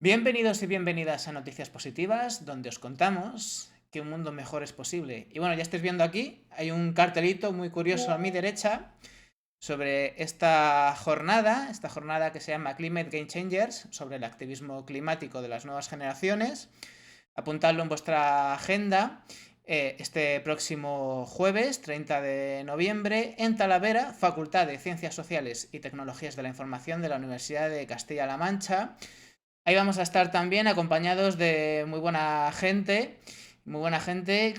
Bienvenidos y bienvenidas a Noticias Positivas, donde os contamos que un mundo mejor es posible. Y bueno, ya estáis viendo aquí, hay un cartelito muy curioso a mi derecha sobre esta jornada que se llama Climate Game Changers, sobre el activismo climático de las nuevas generaciones. Apuntadlo en vuestra agenda. Este próximo jueves, 30 de noviembre, en Talavera, Facultad de Ciencias Sociales y Tecnologías de la Información de la Universidad de Castilla-La Mancha. Ahí vamos a estar también acompañados de muy buena gente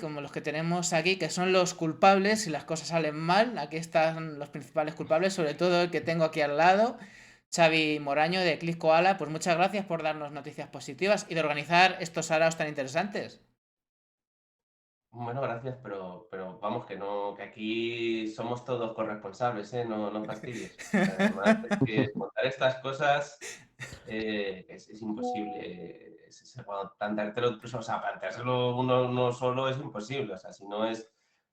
como los que tenemos aquí, que son los culpables si las cosas salen mal. Aquí están los principales culpables, sobre todo el que tengo aquí al lado, Xavi Moraño de Click Koala. Pues muchas gracias por darnos noticias positivas y de organizar estos saraos tan interesantes. Bueno, gracias, pero vamos, que no, que aquí somos todos corresponsables, ¿eh? No, no fastidies. Además, es que montar estas cosas es imposible. Cuando planteártelo, pues, o sea, planteárselo uno solo es imposible. O sea, si no es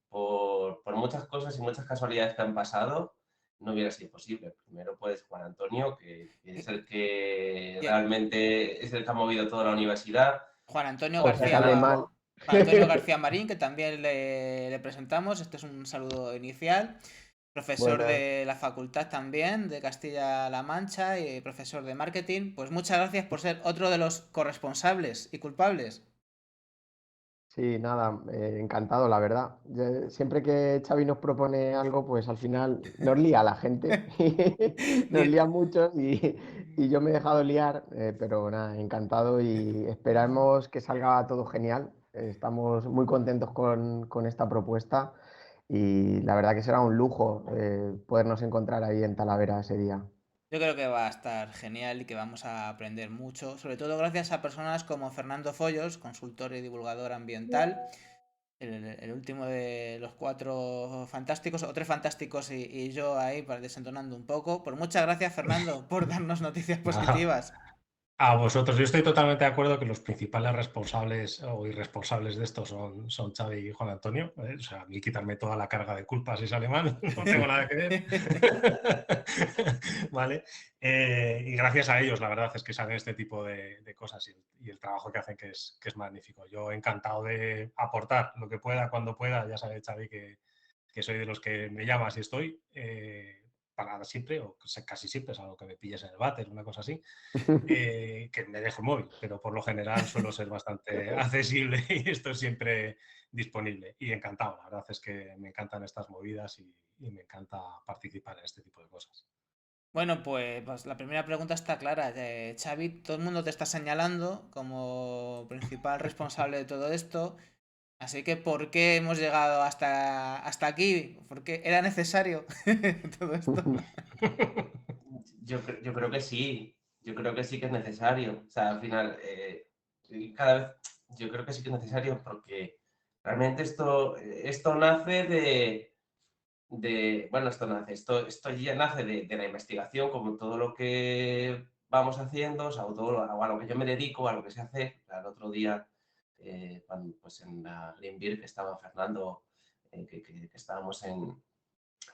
por muchas cosas y muchas casualidades que han pasado, no hubiera sido posible. Primero, pues, Juan Antonio, que es el que realmente es el que ha movido toda la universidad. Juan Antonio O sea, García, Sale mal. Juan Antonio García Marín, que también le presentamos. Este es un saludo inicial. Profesor Buenas. de la facultad también, de Castilla-La Mancha y profesor de marketing. Pues muchas gracias por ser otro de los corresponsables y culpables. Sí, nada, encantado, la verdad. Siempre que Xavi nos propone algo, pues al final nos lía a la gente. Nos lía muchos y yo me he dejado liar, pero nada, encantado y esperamos que salga todo genial. Estamos muy contentos con esta propuesta y la verdad que será un lujo podernos encontrar ahí en Talavera ese día. Yo creo que va a estar genial y que vamos a aprender mucho, sobre todo gracias a personas como Fernando Follos, consultor y divulgador ambiental, el último de los cuatro fantásticos, o tres fantásticos y yo ahí para desentonando un poco. Pues muchas gracias, Fernando, por darnos noticias Nada, positivas. a vosotros. Yo estoy totalmente de acuerdo que los principales responsables o irresponsables de esto son Xavi y Juan Antonio. O sea, a mí quitarme toda la carga de culpa si sale mal, no tengo nada que ver. ¿Vale? Y gracias a ellos, la verdad es que salen este tipo de cosas y el trabajo que hacen que es magnífico. Yo encantado de aportar lo que pueda, cuando pueda. Ya sabes, Xavi, que soy de los que me llamas y estoy. Para siempre, o casi siempre, salvo que me pilles en el váter, una cosa así, que me dejo el móvil, pero por lo general suelo ser bastante accesible y estoy siempre disponible. Y encantado, la verdad es que me encantan estas movidas y me encanta participar en este tipo de cosas. Bueno, pues la primera pregunta está clara. Xavi, todo el mundo te está señalando como principal responsable de todo esto. Así que, ¿por qué hemos llegado hasta aquí? ¿Por qué era necesario todo esto? yo creo que sí, yo creo que sí que es necesario. O sea, al final, cada vez, yo creo que sí que es necesario porque realmente esto nace bueno, esto ya nace de la investigación, como todo lo que vamos haciendo, o sea, o a lo que yo me dedico, a lo que se hace. El otro día, pues en la Green Beer que estaba Fernando, que estábamos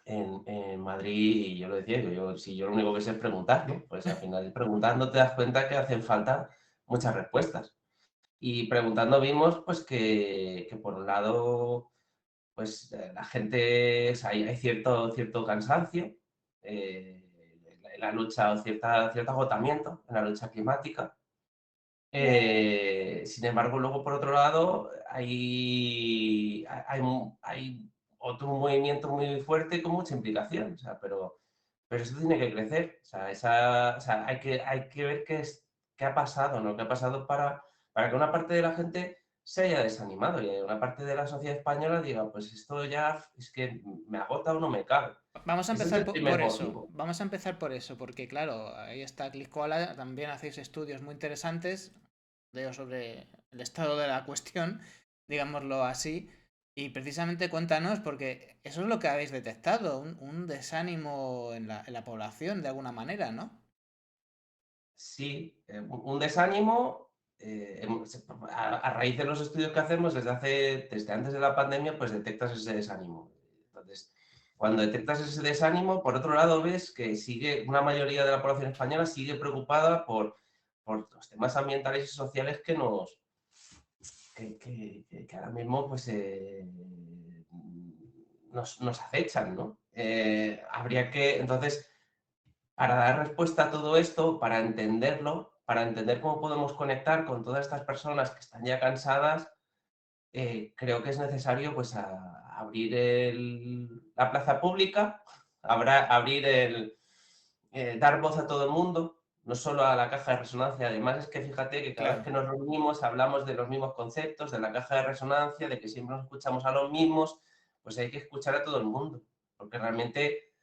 en Madrid y yo lo decía, si yo lo único que sé es preguntar, ¿no? Pues al final preguntando te das cuenta que hacen falta muchas respuestas. Y preguntando vimos pues que por un lado pues la gente, o sea, hay cierto cansancio en la lucha o cierto agotamiento en la lucha climática. Sin embargo, luego por otro lado hay otro movimiento muy fuerte con mucha implicación, o sea, pero eso tiene que crecer, o sea, o sea, hay que ver qué ha pasado, ¿no? ¿Qué ha pasado para que una parte de la gente se haya desanimado y una parte de la sociedad española diga, pues esto ya es que me agota o no me cabe. Vamos a Ese es empezar el por primer eso. motivo. Vamos a empezar por eso, porque claro, ahí está Clickkoala, también hacéis estudios muy interesantes, leo sobre el estado de la cuestión, digámoslo así, y precisamente cuéntanos, porque eso es lo que habéis detectado, un desánimo en la población de alguna manera, ¿no? Sí, un desánimo. A raíz de los estudios que hacemos desde antes de la pandemia, pues detectas ese desánimo. Entonces, cuando detectas ese desánimo, por otro lado ves que sigue una mayoría de la población española sigue preocupada por los temas ambientales y sociales que ahora mismo pues, nos acechan, ¿no? Habría que, entonces, para dar respuesta a todo esto, para entenderlo, para entender cómo podemos conectar con todas estas personas que están ya cansadas, creo que es necesario pues, abrir la plaza pública, dar voz a todo el mundo, no solo a la caja de resonancia. Además es que fíjate que cada vez Claro. que nos reunimos hablamos de los mismos conceptos, de la caja de resonancia, de que siempre nos escuchamos a los mismos, pues hay que escuchar a todo el mundo, porque realmente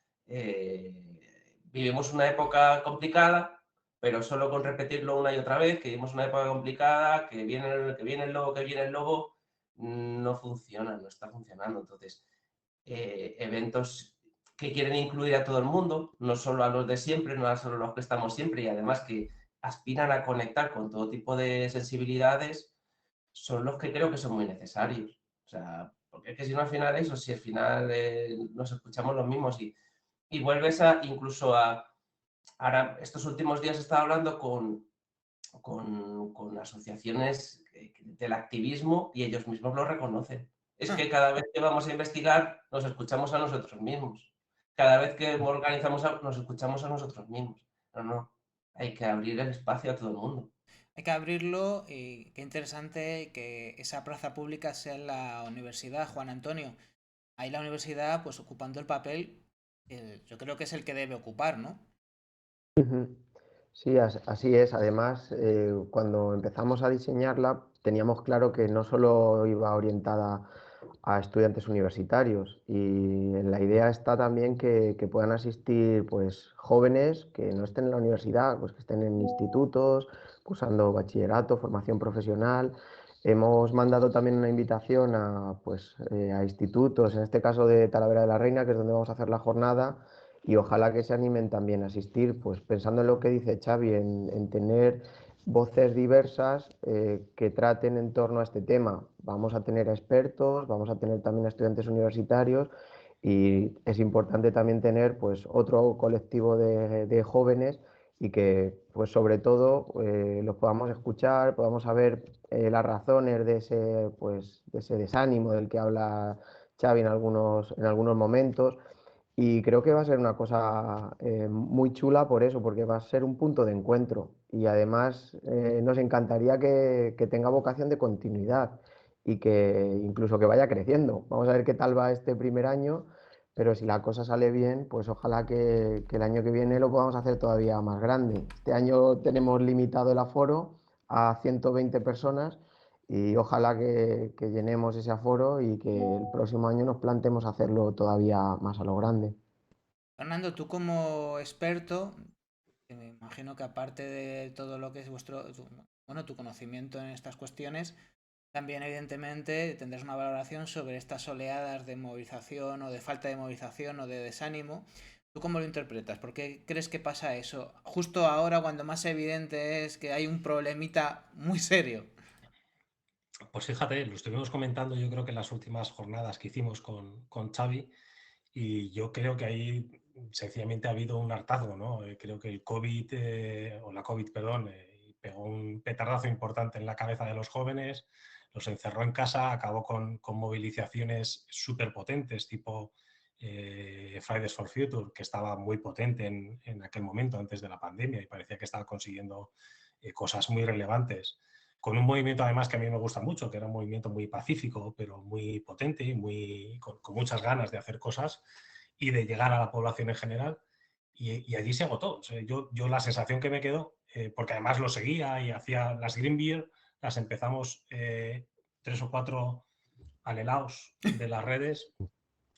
vivimos una época complicada, pero solo con repetirlo una y otra vez, que vivimos una época complicada, que viene el lobo, que viene el lobo, no funciona, no está funcionando. Entonces, eventos que quieren incluir a todo el mundo, no solo a los de siempre, no solo a los que estamos siempre, y además que aspiran a conectar con todo tipo de sensibilidades, son los que creo que son muy necesarios. O sea, porque es que si no al final eso, si al final nos escuchamos los mismos y vuelves incluso ahora estos últimos días he estado hablando con asociaciones del activismo y ellos mismos lo reconocen. Es que cada vez que vamos a investigar nos escuchamos a nosotros mismos. Cada vez que organizamos algo nos escuchamos a nosotros mismos. No, hay que abrir el espacio a todo el mundo. Hay que abrirlo y qué interesante que esa plaza pública sea en la universidad, Juan Antonio. Ahí la universidad, pues ocupando el papel, yo creo que es el que debe ocupar, ¿no? Ujú. Sí, así es. Además, cuando empezamos a diseñarla, teníamos claro que no solo iba orientada a estudiantes universitarios, y en la idea está también que puedan asistir pues, jóvenes que no estén en la universidad, pues que estén en institutos, cursando bachillerato, formación profesional. Hemos mandado también una invitación a institutos, en este caso de Talavera de la Reina, que es donde vamos a hacer la jornada, y ojalá que se animen también a asistir, pues pensando en lo que dice Xavi, en tener voces diversas que traten en torno a este tema. Vamos a tener a expertos, vamos a tener también a estudiantes universitarios, y es importante también tener pues, otro colectivo de jóvenes, y que pues, sobre todo los podamos escuchar, podamos saber las razones de ese desánimo del que habla Xavi en algunos momentos. Y creo que va a ser una cosa muy chula por eso, porque va a ser un punto de encuentro, y además nos encantaría que tenga vocación de continuidad y que incluso que vaya creciendo. Vamos a ver qué tal va este primer año, pero si la cosa sale bien, pues ojalá que el año que viene lo podamos hacer todavía más grande. Este año tenemos limitado el aforo a 120 personas, y ojalá que llenemos ese aforo y que el próximo año nos planteemos hacerlo todavía más a lo grande. Fernando, tú como experto, que me imagino que aparte de todo lo que es tu conocimiento en estas cuestiones, también evidentemente tendrás una valoración sobre estas oleadas de movilización o de falta de movilización o de desánimo. ¿Tú cómo lo interpretas? ¿Por qué crees que pasa eso? Justo ahora, cuando más evidente es que hay un problemita muy serio. Pues fíjate, lo estuvimos comentando yo creo que en las últimas jornadas que hicimos con Xavi, y yo creo que ahí sencillamente ha habido un hartazgo, ¿no? Creo que el COVID, o la COVID, perdón, pegó un petardazo importante en la cabeza de los jóvenes, los encerró en casa, acabó con movilizaciones súper potentes, tipo Fridays for Future, que estaba muy potente en aquel momento, antes de la pandemia, y parecía que estaba consiguiendo cosas muy relevantes, con un movimiento además que a mí me gusta mucho, que era un movimiento muy pacífico, pero muy potente y con muchas ganas de hacer cosas y de llegar a la población en general. Y allí se agotó. O sea, yo la sensación que me quedó, porque además lo seguía y hacía las Green Beer, las empezamos 3 o 4 alelaos de las redes,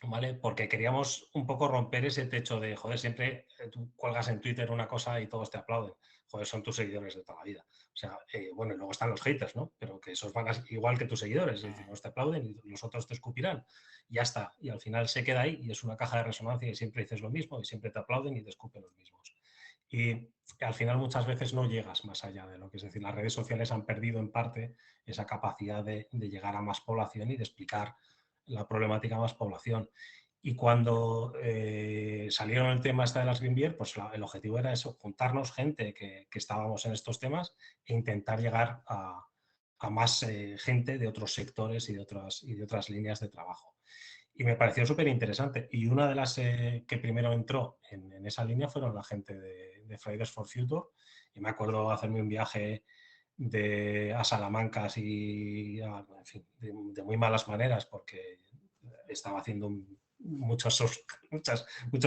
¿vale? Porque queríamos un poco romper ese techo de, joder, siempre tú cuelgas en Twitter una cosa y todos te aplauden. Joder, son tus seguidores de toda la vida. O sea, bueno, y luego están los haters, ¿no? Pero que esos van igual que tus seguidores, es decir, unos te aplauden y los otros te escupirán. Ya está. Y al final se queda ahí y es una caja de resonancia y siempre dices lo mismo y siempre te aplauden y te escupen los mismos. Y al final muchas veces no llegas más allá de lo que es decir, las redes sociales han perdido en parte esa capacidad de llegar a más población y de explicar la problemática a más población. Y cuando salieron el tema de las Green Beer, pues el objetivo era eso, juntarnos gente que estábamos en estos temas e intentar llegar a más gente de otros sectores y de otras líneas de trabajo. Y me pareció súper interesante. Y una de las que primero entró en esa línea fueron la gente de Fridays for Future. Y me acuerdo hacerme un viaje a Salamanca así, en fin, de muy malas maneras, porque estaba haciendo muchos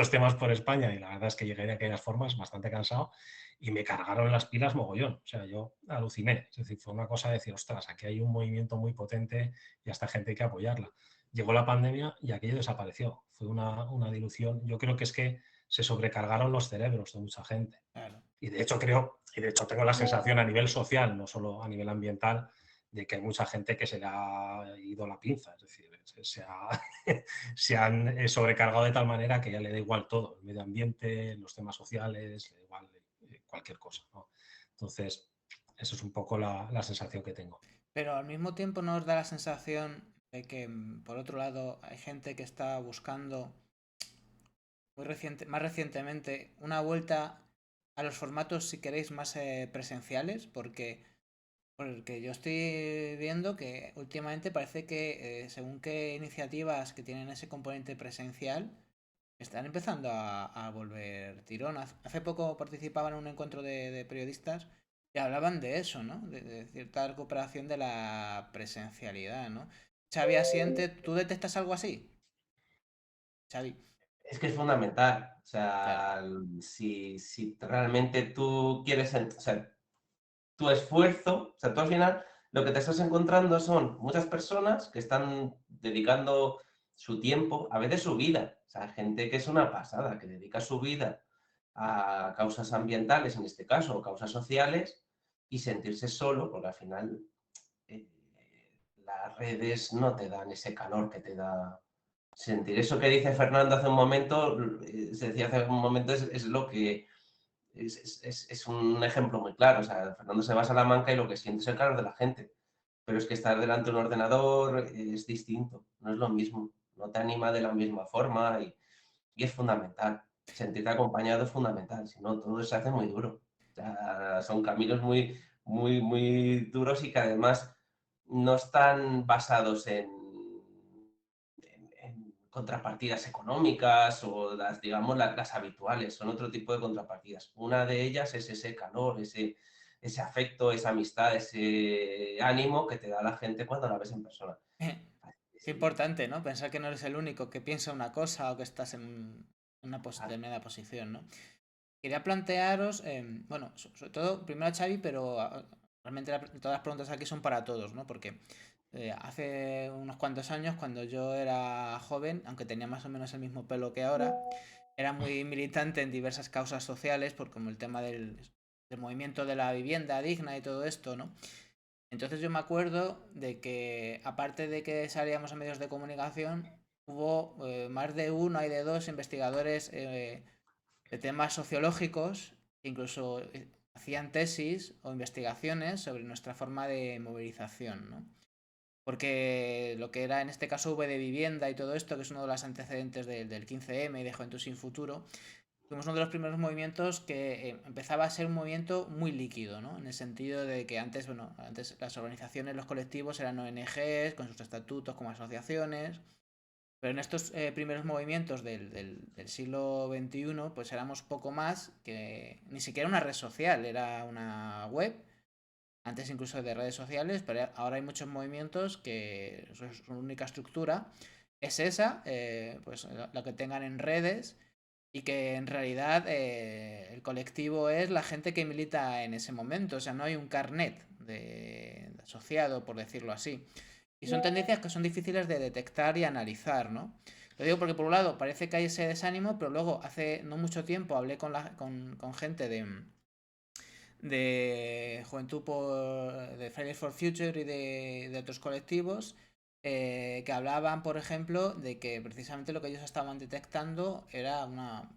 temas por España y la verdad es que llegué de aquellas formas bastante cansado y me cargaron las pilas mogollón. O sea, yo aluciné. Es decir, fue una cosa de decir, ostras, aquí hay un movimiento muy potente y a esta gente hay que apoyarla. Llegó la pandemia y aquello desapareció. Fue una dilución. Yo creo que es que se sobrecargaron los cerebros de mucha gente. Claro. Y de hecho tengo la sensación a nivel social, no solo a nivel ambiental, de que hay mucha gente que se le ha ido la pinza. Es decir, se han sobrecargado de tal manera que ya le da igual todo, el medio ambiente, los temas sociales, le da igual cualquier cosa, ¿no? Entonces, eso es un poco la sensación que tengo. Pero al mismo tiempo nos da la sensación de que, por otro lado, hay gente que está buscando más recientemente una vuelta a los formatos, si queréis, más presenciales, porque yo estoy viendo que últimamente parece que según qué iniciativas que tienen ese componente presencial, están empezando a volver tirón. Hace poco participaba en un encuentro de periodistas y hablaban de eso, ¿no? De cierta recuperación de la presencialidad, ¿no? Xavi Asiente, ¿tú detectas algo así? Xavi, Es que es fundamental. O claro. sea, si realmente tú quieres, o sea, tu esfuerzo, o sea, tú al final lo que te estás encontrando son muchas personas que están dedicando su tiempo, a veces su vida. O sea, gente que es una pasada, que dedica su vida a causas ambientales, en este caso, o causas sociales, y sentirse solo, porque al final eh, las redes no te dan ese calor que te da sentir. Eso que dice Fernando hace un momento, se decía hace un momento, es lo que es un ejemplo muy claro. O sea, Fernando se va a Salamanca y lo que siente es el calor de la gente. Pero es que estar delante de un ordenador es distinto, no es lo mismo, no te anima de la misma forma y es fundamental. Sentirte acompañado es fundamental, si no, todo se hace muy duro. O sea, son caminos muy duros y que además no están basados en contrapartidas económicas o digamos, las habituales, son otro tipo de contrapartidas. Una de ellas es ese calor, ese afecto, esa amistad, ese ánimo que te da la gente cuando la ves en persona. Qué importante, ¿no? Pensar que no eres el único que piensa una cosa o que estás en una determinada posición, ¿no? Quería plantearos, bueno, sobre todo, primero a Xavi, pero realmente todas las preguntas aquí son para todos, ¿no? Porque hace unos cuantos años, cuando yo era joven, aunque tenía más o menos el mismo pelo que ahora, era muy militante en diversas causas sociales, por como el tema del movimiento de la vivienda digna y todo esto, ¿no? Entonces yo me acuerdo de que, aparte de que salíamos a medios de comunicación, hubo más de uno y de dos investigadores de temas sociológicos, que incluso hacían tesis o investigaciones sobre nuestra forma de movilización, ¿no? Porque lo que era en este caso V de vivienda y todo esto, que es uno de los antecedentes del 15M y de Juventud sin Futuro, fuimos uno de los primeros movimientos que empezaba a ser un movimiento muy líquido, ¿no? En el sentido de que antes, bueno, antes las organizaciones, los colectivos eran ONGs con sus estatutos como asociaciones, pero en estos primeros movimientos del siglo XXI, pues éramos poco más que ni siquiera una red social, era una web, antes incluso de redes sociales, pero ahora hay muchos movimientos que su única estructura es esa, pues lo que tengan en redes y que en realidad el colectivo es la gente que milita en ese momento, o sea, no hay un carnet de asociado, por decirlo así. Y son tendencias que son difíciles de detectar y analizar, ¿no? Lo digo porque por un lado parece que hay ese desánimo, pero luego hace no mucho tiempo hablé con gente de Juventud de Fridays for Future y de otros colectivos que hablaban, por ejemplo, de que precisamente lo que ellos estaban detectando era una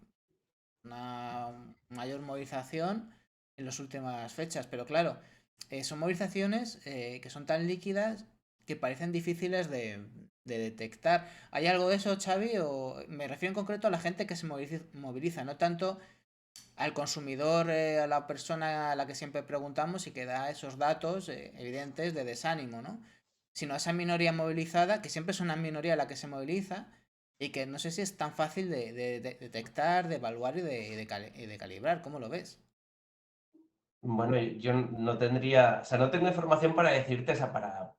mayor movilización en las últimas fechas. Pero claro, son movilizaciones que son tan líquidas que parecen difíciles de detectar. ¿Hay algo de eso, Xavi? O me refiero en concreto a la gente que se moviliza, no tanto al consumidor, a la persona a la que siempre preguntamos y que da esos datos evidentes de desánimo, ¿no? Sino a esa minoría movilizada, que siempre es una minoría la que se moviliza y que no sé si es tan fácil de detectar, de evaluar y de calibrar. ¿Cómo lo ves? Bueno, yo no tendría, o sea, no tengo información para decirte, o sea,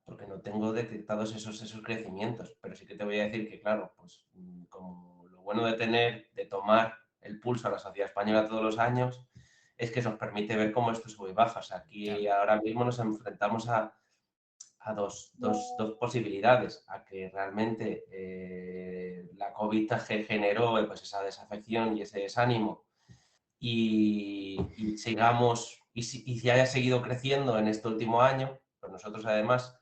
porque no tengo detectados esos crecimientos, pero sí que te voy a decir que, claro, pues como lo bueno de tomar el pulso a la sociedad española todos los años, es que nos permite ver cómo esto sube y baja. O sea, aquí Claro. ahora mismo nos enfrentamos a dos posibilidades, a que realmente la COVID generó pues, esa desafección y ese desánimo y sigamos, y si haya seguido creciendo en este último año, pues nosotros además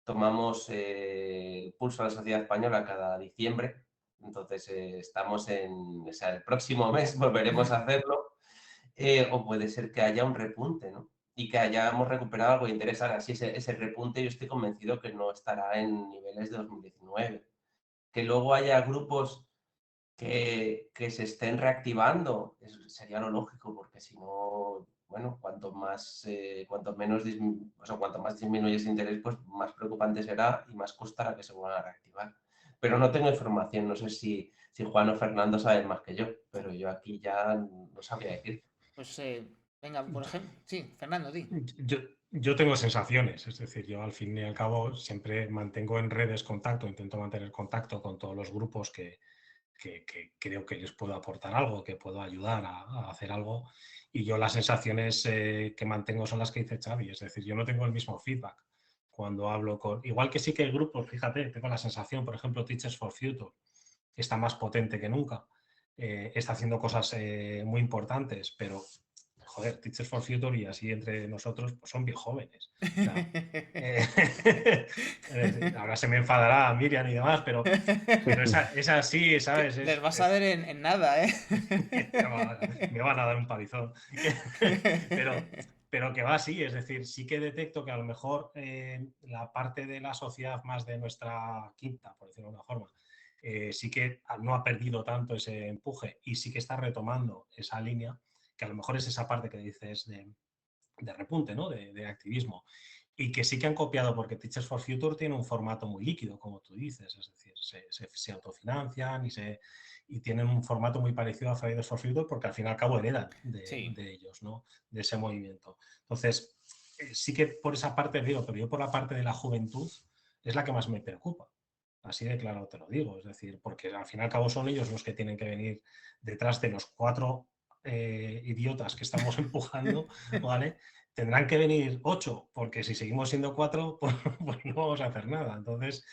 tomamos el pulso a la sociedad española cada diciembre, entonces estamos o sea, el próximo mes volveremos a hacerlo, o puede ser que haya un repunte, ¿no? Y que hayamos recuperado algo interesante. Así ese repunte yo estoy convencido que no estará en niveles de 2019. Que luego haya grupos que se estén reactivando, sería lo lógico, porque si no, bueno, cuanto más disminuye ese interés, pues más preocupante será y más costará que se vuelvan a reactivar. Pero no tengo información, no sé si Juan o Fernando saben más que yo, pero yo aquí ya no sabría decir. Pues venga, por ejemplo, sí, Fernando, di. Yo, yo tengo sensaciones, es decir, yo al fin y al cabo siempre mantengo en redes contacto, intento mantener contacto con todos los grupos que creo que les puedo aportar algo, que puedo ayudar a hacer algo. Y yo las sensaciones que mantengo son las que dice Xavi, es decir, yo no tengo el mismo feedback cuando hablo con... Igual que sí que hay grupos, fíjate, tengo la sensación, por ejemplo, Teachers for Future está más potente que nunca, está haciendo cosas muy importantes, pero joder, Teachers for Future y así entre nosotros, pues son bien jóvenes. O sea, ahora se me enfadará Miriam y demás, pero es así, ¿sabes? Les vas a ver en nada, ¿eh? Me van a dar un palizón. pero, pero que va así, es decir, sí que detecto que a lo mejor la parte de la sociedad más de nuestra quinta, por decirlo de una forma, sí que no ha perdido tanto ese empuje y sí que está retomando esa línea, que a lo mejor es esa parte que dices de repunte, ¿no? De activismo. Y que sí que han copiado, porque Teachers for Future tiene un formato muy líquido, como tú dices, es decir, se autofinancian y tienen un formato muy parecido a Fridays for Future porque al fin y al cabo heredan Sí. de ellos, ¿no? De ese movimiento. Entonces, sí que por esa parte digo, pero yo por la parte de la juventud es la que más me preocupa. Así de claro te lo digo, es decir, porque al fin y al cabo son ellos los que tienen que venir detrás de los cuatro idiotas que estamos empujando, ¿vale? Tendrán que venir 8, porque si seguimos siendo 4, pues no vamos a hacer nada. Entonces,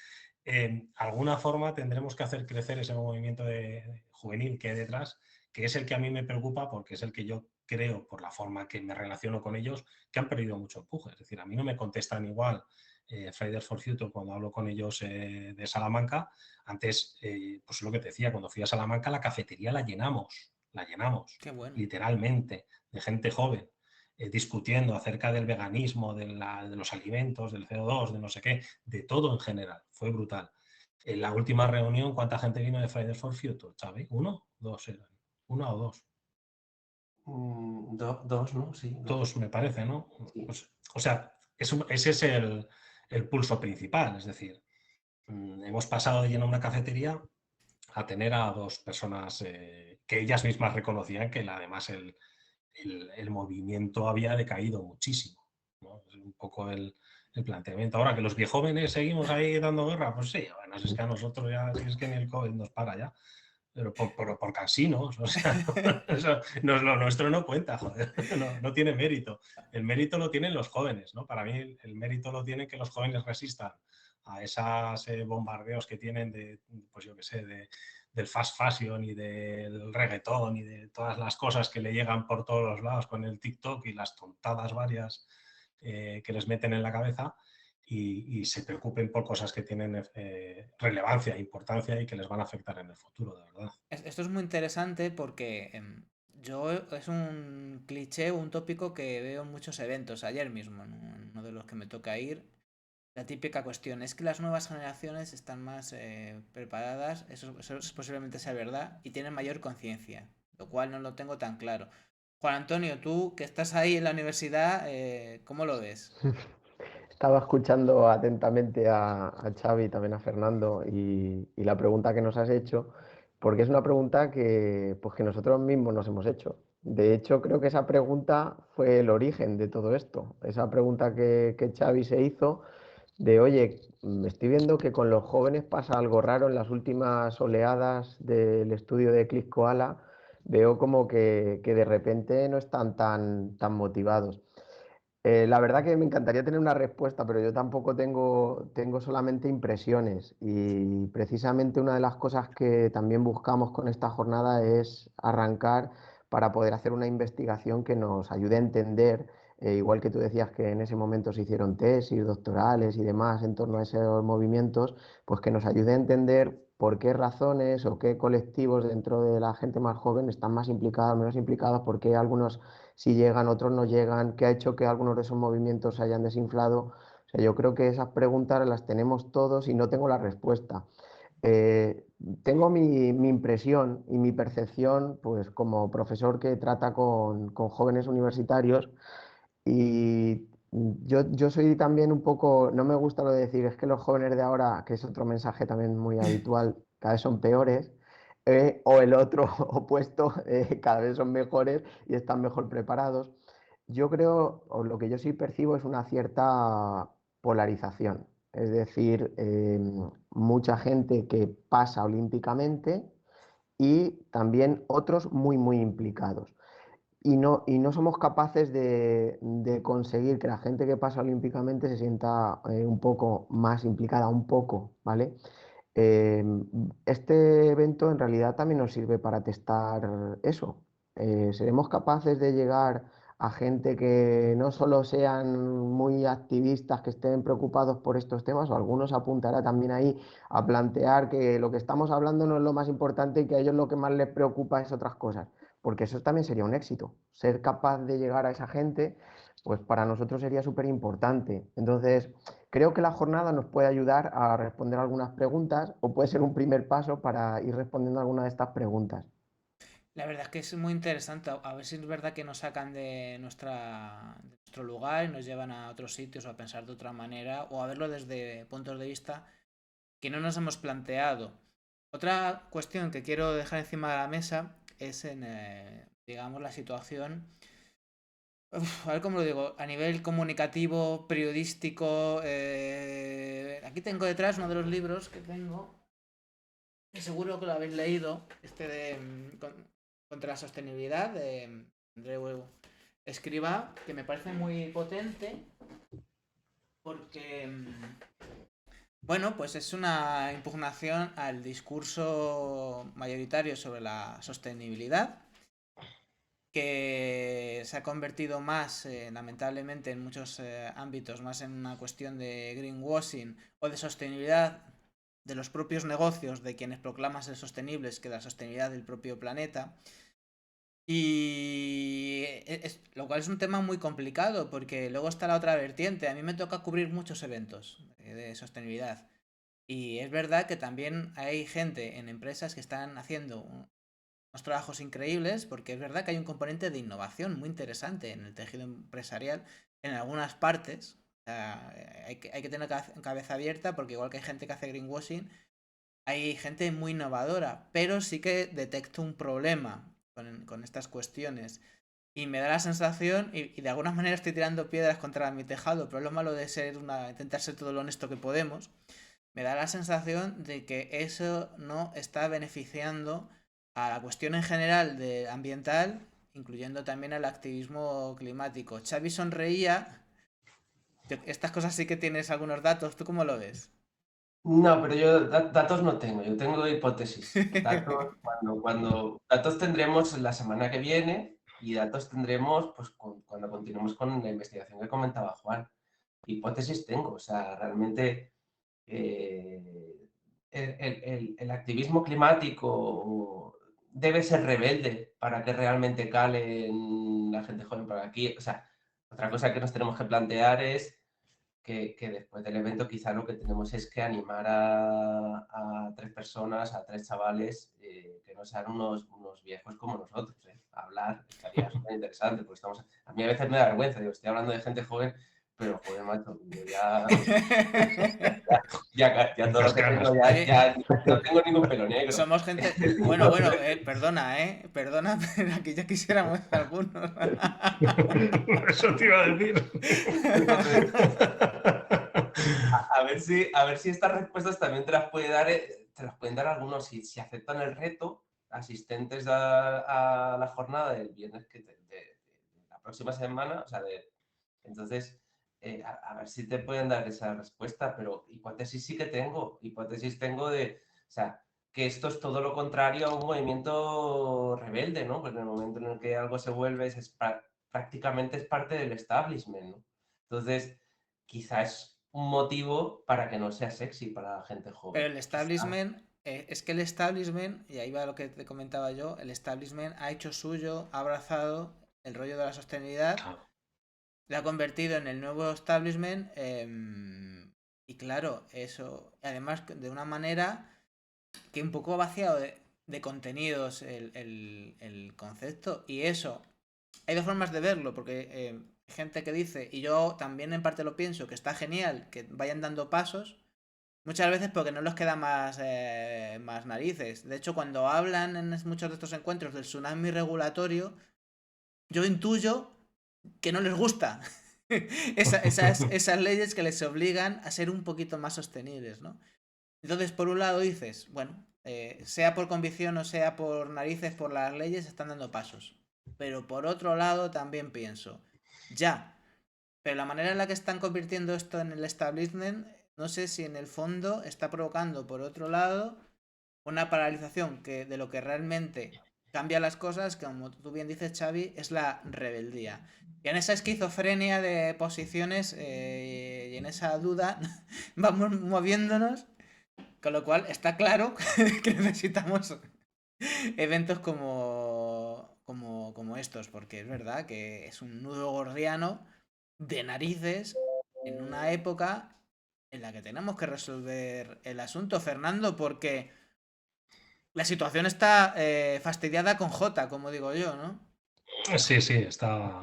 alguna forma tendremos que hacer crecer ese movimiento juvenil que hay detrás, que es el que a mí me preocupa porque es el que yo creo, por la forma que me relaciono con ellos, que han perdido mucho empuje. Es decir, a mí no me contestan igual Fridays for Future cuando hablo con ellos de Salamanca. Antes, pues lo que te decía, cuando fui a Salamanca, la cafetería la llenamos, Qué bueno. literalmente, de gente joven discutiendo acerca del veganismo, de los alimentos, del CO2, de no sé qué, de todo en general. Fue brutal. En la última reunión, ¿cuánta gente vino de Fridays for Future, Xavi? ¿Uno? ¿Dos eran? ¿Una o dos? Dos, ¿no? Sí, dos. Dos, me parece, ¿no? Sí. Pues, o sea, ese es el pulso principal. Es decir, hemos pasado de llenar una cafetería a tener a dos personas que ellas mismas reconocían que además el movimiento había decaído muchísimo, ¿no? Es un poco el planteamiento. Ahora que los viejóvenes seguimos ahí dando guerra, pues sí, bueno, es que a nosotros ya, si es que ni el COVID nos para ya, pero por cansinos, o sea, eso, lo nuestro no cuenta, joder, no tiene mérito. El mérito lo tienen los jóvenes, ¿no? Para mí el mérito lo tienen que los jóvenes resistan a esos bombardeos que tienen pues yo qué sé, del fast fashion y del reggaetón y de todas las cosas que le llegan por todos los lados con el TikTok y las tontadas varias que les meten en la cabeza y se preocupen por cosas que tienen relevancia, importancia y que les van a afectar en el futuro, de verdad. Esto es muy interesante porque yo es un cliché, un tópico que veo en muchos eventos. Ayer mismo, en uno de los que me toca ir, La típica cuestión es que las nuevas generaciones están más preparadas, eso posiblemente sea verdad, y tienen mayor conciencia, lo cual no lo tengo tan claro. Juan Antonio, tú que estás ahí en la universidad, ¿cómo lo ves? Estaba escuchando atentamente a Xavi y también a Fernando y la pregunta que nos has hecho, porque es una pregunta que, pues, que nosotros mismos nos hemos hecho. De hecho, creo que esa pregunta fue el origen de todo esto. Esa pregunta que Xavi se hizo de, oye, estoy viendo que con los jóvenes pasa algo raro en las últimas oleadas del estudio de Eclipse Koala. Veo como que de repente no están tan motivados. La verdad que me encantaría tener una respuesta, pero yo tampoco tengo solamente impresiones. Y precisamente una de las cosas que también buscamos con esta jornada es arrancar para poder hacer una investigación que nos ayude a entender, igual que tú decías que en ese momento se hicieron tesis doctorales y demás en torno a esos movimientos, pues que nos ayude a entender por qué razones o qué colectivos dentro de la gente más joven están más implicados, menos implicados, por qué algunos si llegan, otros no llegan, qué ha hecho que algunos de esos movimientos se hayan desinflado. O sea, yo creo que esas preguntas las tenemos todos y no tengo la respuesta. Eh, Tengo mi impresión y mi percepción, pues como profesor que trata con jóvenes universitarios, y yo soy también un poco, no me gusta lo de decir, es que los jóvenes de ahora, que es otro mensaje también muy habitual, cada vez son peores, o el otro opuesto, cada vez son mejores y están mejor preparados. Yo creo, o lo que yo sí percibo es una cierta polarización, es decir, mucha gente que pasa olímpicamente y también otros muy implicados. Y no somos capaces de conseguir que la gente que pasa olímpicamente se sienta un poco más implicada, un poco, ¿vale? Eh, este evento en realidad también nos sirve para testar eso. ¿Seremos capaces de llegar a gente que no solo sean muy activistas, que estén preocupados por estos temas, o algunos apuntará también ahí a plantear que lo que estamos hablando no es lo más importante y que a ellos lo que más les preocupa es otras cosas? Porque eso también sería un éxito. Ser capaz de llegar a esa gente, pues para nosotros sería súper importante. Entonces, creo que la jornada nos puede ayudar a responder algunas preguntas o puede ser un primer paso para ir respondiendo a algunas de estas preguntas. La verdad es que es muy interesante. A ver si es verdad que nos sacan de nuestro lugar y nos llevan a otros sitios o a pensar de otra manera o a verlo desde puntos de vista que no nos hemos planteado. Otra cuestión que quiero dejar encima de la mesa es digamos, la situación, a ver cómo lo digo, a nivel comunicativo, periodístico. Aquí tengo detrás uno de los libros que tengo, que seguro que lo habéis leído, este de Contra la sostenibilidad, de Andreu Escrivá, que me parece muy potente porque bueno, pues es una impugnación al discurso mayoritario sobre la sostenibilidad, que se ha convertido más, lamentablemente, en muchos ámbitos, más en una cuestión de greenwashing o de sostenibilidad de los propios negocios de quienes proclaman ser sostenibles que de la sostenibilidad del propio planeta. Y lo cual es un tema muy complicado porque luego está la otra vertiente. A mí me toca cubrir muchos eventos de sostenibilidad. Y es verdad que también hay gente en empresas que están haciendo unos trabajos increíbles porque es verdad que hay un componente de innovación muy interesante en el tejido empresarial en algunas partes. O sea, hay que tener cabeza abierta porque igual que hay gente que hace greenwashing, hay gente muy innovadora, pero sí que detecto un problema con estas cuestiones. Y me da la sensación, y de alguna manera estoy tirando piedras contra mi tejado, pero es lo malo de intentar ser todo lo honesto que podemos, me da la sensación de que eso no está beneficiando a la cuestión en general de ambiental, incluyendo también al activismo climático. Xavi sonreía. Estas cosas sí que tienes algunos datos. ¿Tú cómo lo ves? No, pero yo datos no tengo, yo tengo hipótesis. Datos, datos tendremos la semana que viene y datos tendremos pues, cuando continuemos con la investigación que comentaba Juan. Hipótesis tengo, o sea, realmente el activismo climático debe ser rebelde para que realmente cale en la gente joven. Para aquí, o sea, otra cosa que nos tenemos que plantear es que después del evento quizá lo que tenemos es que animar a 3 personas, a 3 chavales, que no sean unos viejos como nosotros, a hablar estaría súper interesante, porque a mí a veces me da vergüenza, digo, estoy hablando de gente joven, pero joder, macho, yo ya todo lo Muchas que tengo, canas. Oye, no tengo ningún pelo negro. somos gente. Bueno, perdona, perdona, pero aquí ya quisiéramos algunos. Eso te iba a decir. Entonces, a ver si estas respuestas también te las pueden dar algunos, si aceptan el reto, asistentes a la jornada del viernes de la próxima semana, o sea, entonces, a ver si te pueden dar esa respuesta, pero hipótesis sí que tengo, hipótesis tengo o sea, que esto es todo lo contrario a un movimiento rebelde, ¿no? Porque en el momento en el que algo se vuelve, prácticamente es parte del establishment, ¿no? Entonces, quizás es un motivo para que no sea sexy para la gente Pero joven. el Quizá. establishment, es que el establishment, y ahí va lo que te comentaba yo, el establishment ha hecho suyo, ha abrazado el rollo de la sostenibilidad, Claro. lo ha convertido en el nuevo establishment, y claro, eso, además de una manera que un poco ha vaciado de contenidos el concepto, y eso, hay dos formas de verlo, porque hay gente que dice, y yo también en parte lo pienso, que está genial que vayan dando pasos, muchas veces porque no les queda más narices. De hecho, cuando hablan en muchos de estos encuentros del tsunami regulatorio, yo intuyo que no les gusta esas leyes que les obligan a ser un poquito más sostenibles, ¿no? Entonces, por un lado dices, bueno, sea por convicción o sea por narices, por las leyes, están dando pasos. Pero por otro lado también pienso, ya, pero la manera en la que están convirtiendo esto en el establishment, no sé si en el fondo está provocando, por otro lado, una paralización que de lo que realmente cambia las cosas, que como tú bien dices, Xavi, es la rebeldía. Y en esa esquizofrenia de posiciones y en esa duda vamos moviéndonos, con lo cual está claro que necesitamos eventos como estos, porque es verdad que es un nudo gordiano de narices en una época en la que tenemos que resolver el asunto, Fernando, porque la situación está fastidiada con J, como digo yo, ¿no? Sí, sí, está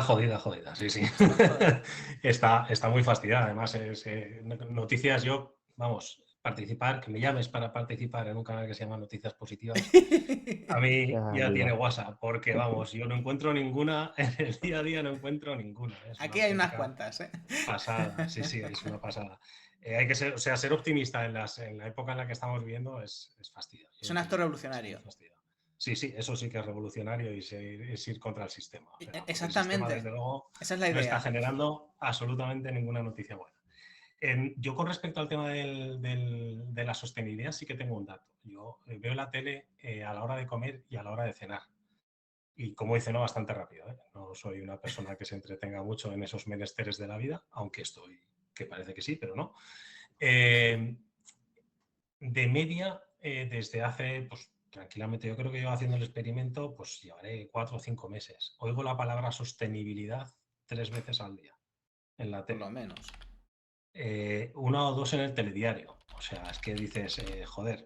jodida, sí, sí. Está jodida. Está muy fastidiada. Además, noticias, yo, vamos, participar, que me llames para participar en un canal que se llama Noticias Positivas, a mí Ya, ya tiene amigo. WhatsApp, porque vamos, yo no encuentro ninguna, en el día a día no encuentro ninguna. Es una Aquí hay unas auténtica cuantas, ¿eh? pasada, sí, sí, es una pasada. Hay que ser, o sea, ser optimista en la época en la que estamos viviendo es fastidio. Es Yo un te acto digo, es muy revolucionario. fastidio. Sí, sí, eso sí que es revolucionario y es ir contra el sistema. O sea, porque el sistema, Exactamente. desde luego, Esa es la no está idea. generando absolutamente ninguna noticia buena. Yo con respecto al tema de la sostenibilidad sí que tengo un dato. Yo veo la tele a la hora de comer y a la hora de cenar. Y como ceno bastante rápido, ¿eh? No soy una persona que se entretenga mucho en esos menesteres de la vida, aunque estoy, que parece que sí, pero no. Eh, de media, desde hace, pues tranquilamente, yo creo que llevo haciendo el experimento, pues llevaré 4 o 5 meses. Oigo la palabra sostenibilidad 3 veces al día en la Por lo tele. menos. Una o dos en el telediario. O sea, es que dices, joder,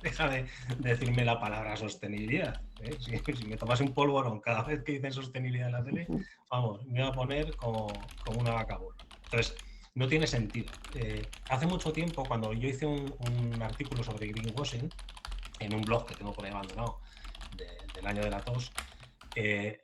deja de decirme la palabra sostenibilidad. ¿Eh? Si me tomas un polvorón cada vez que dicen sostenibilidad en la tele, vamos, me voy a poner como una vaca burra. Entonces, no tiene sentido. Hace mucho tiempo, cuando yo hice un artículo sobre greenwashing, en un blog que tengo por ahí abandonado del año de la tos,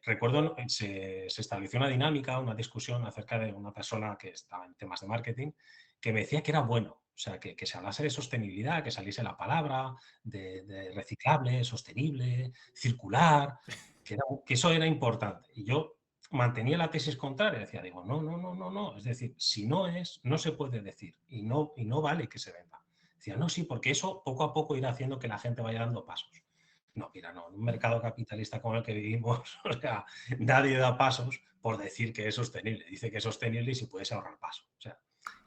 recuerdo se estableció una dinámica, una discusión acerca de una persona que estaba en temas de marketing que me decía que era bueno, o sea, que se hablase de sostenibilidad, que saliese la palabra de reciclable, sostenible, circular, que eso era importante. Y yo mantenía la tesis contraria, decía, digo, no, no, no, no, no, es decir, si no es, no se puede decir y no vale que se venda. Decía, no, sí, porque eso poco a poco irá haciendo que la gente vaya dando pasos. No, mira, no, en un mercado capitalista como el que vivimos, o sea, nadie da pasos por decir que es sostenible. Dice que es sostenible y si puedes ahorrar paso. O sea,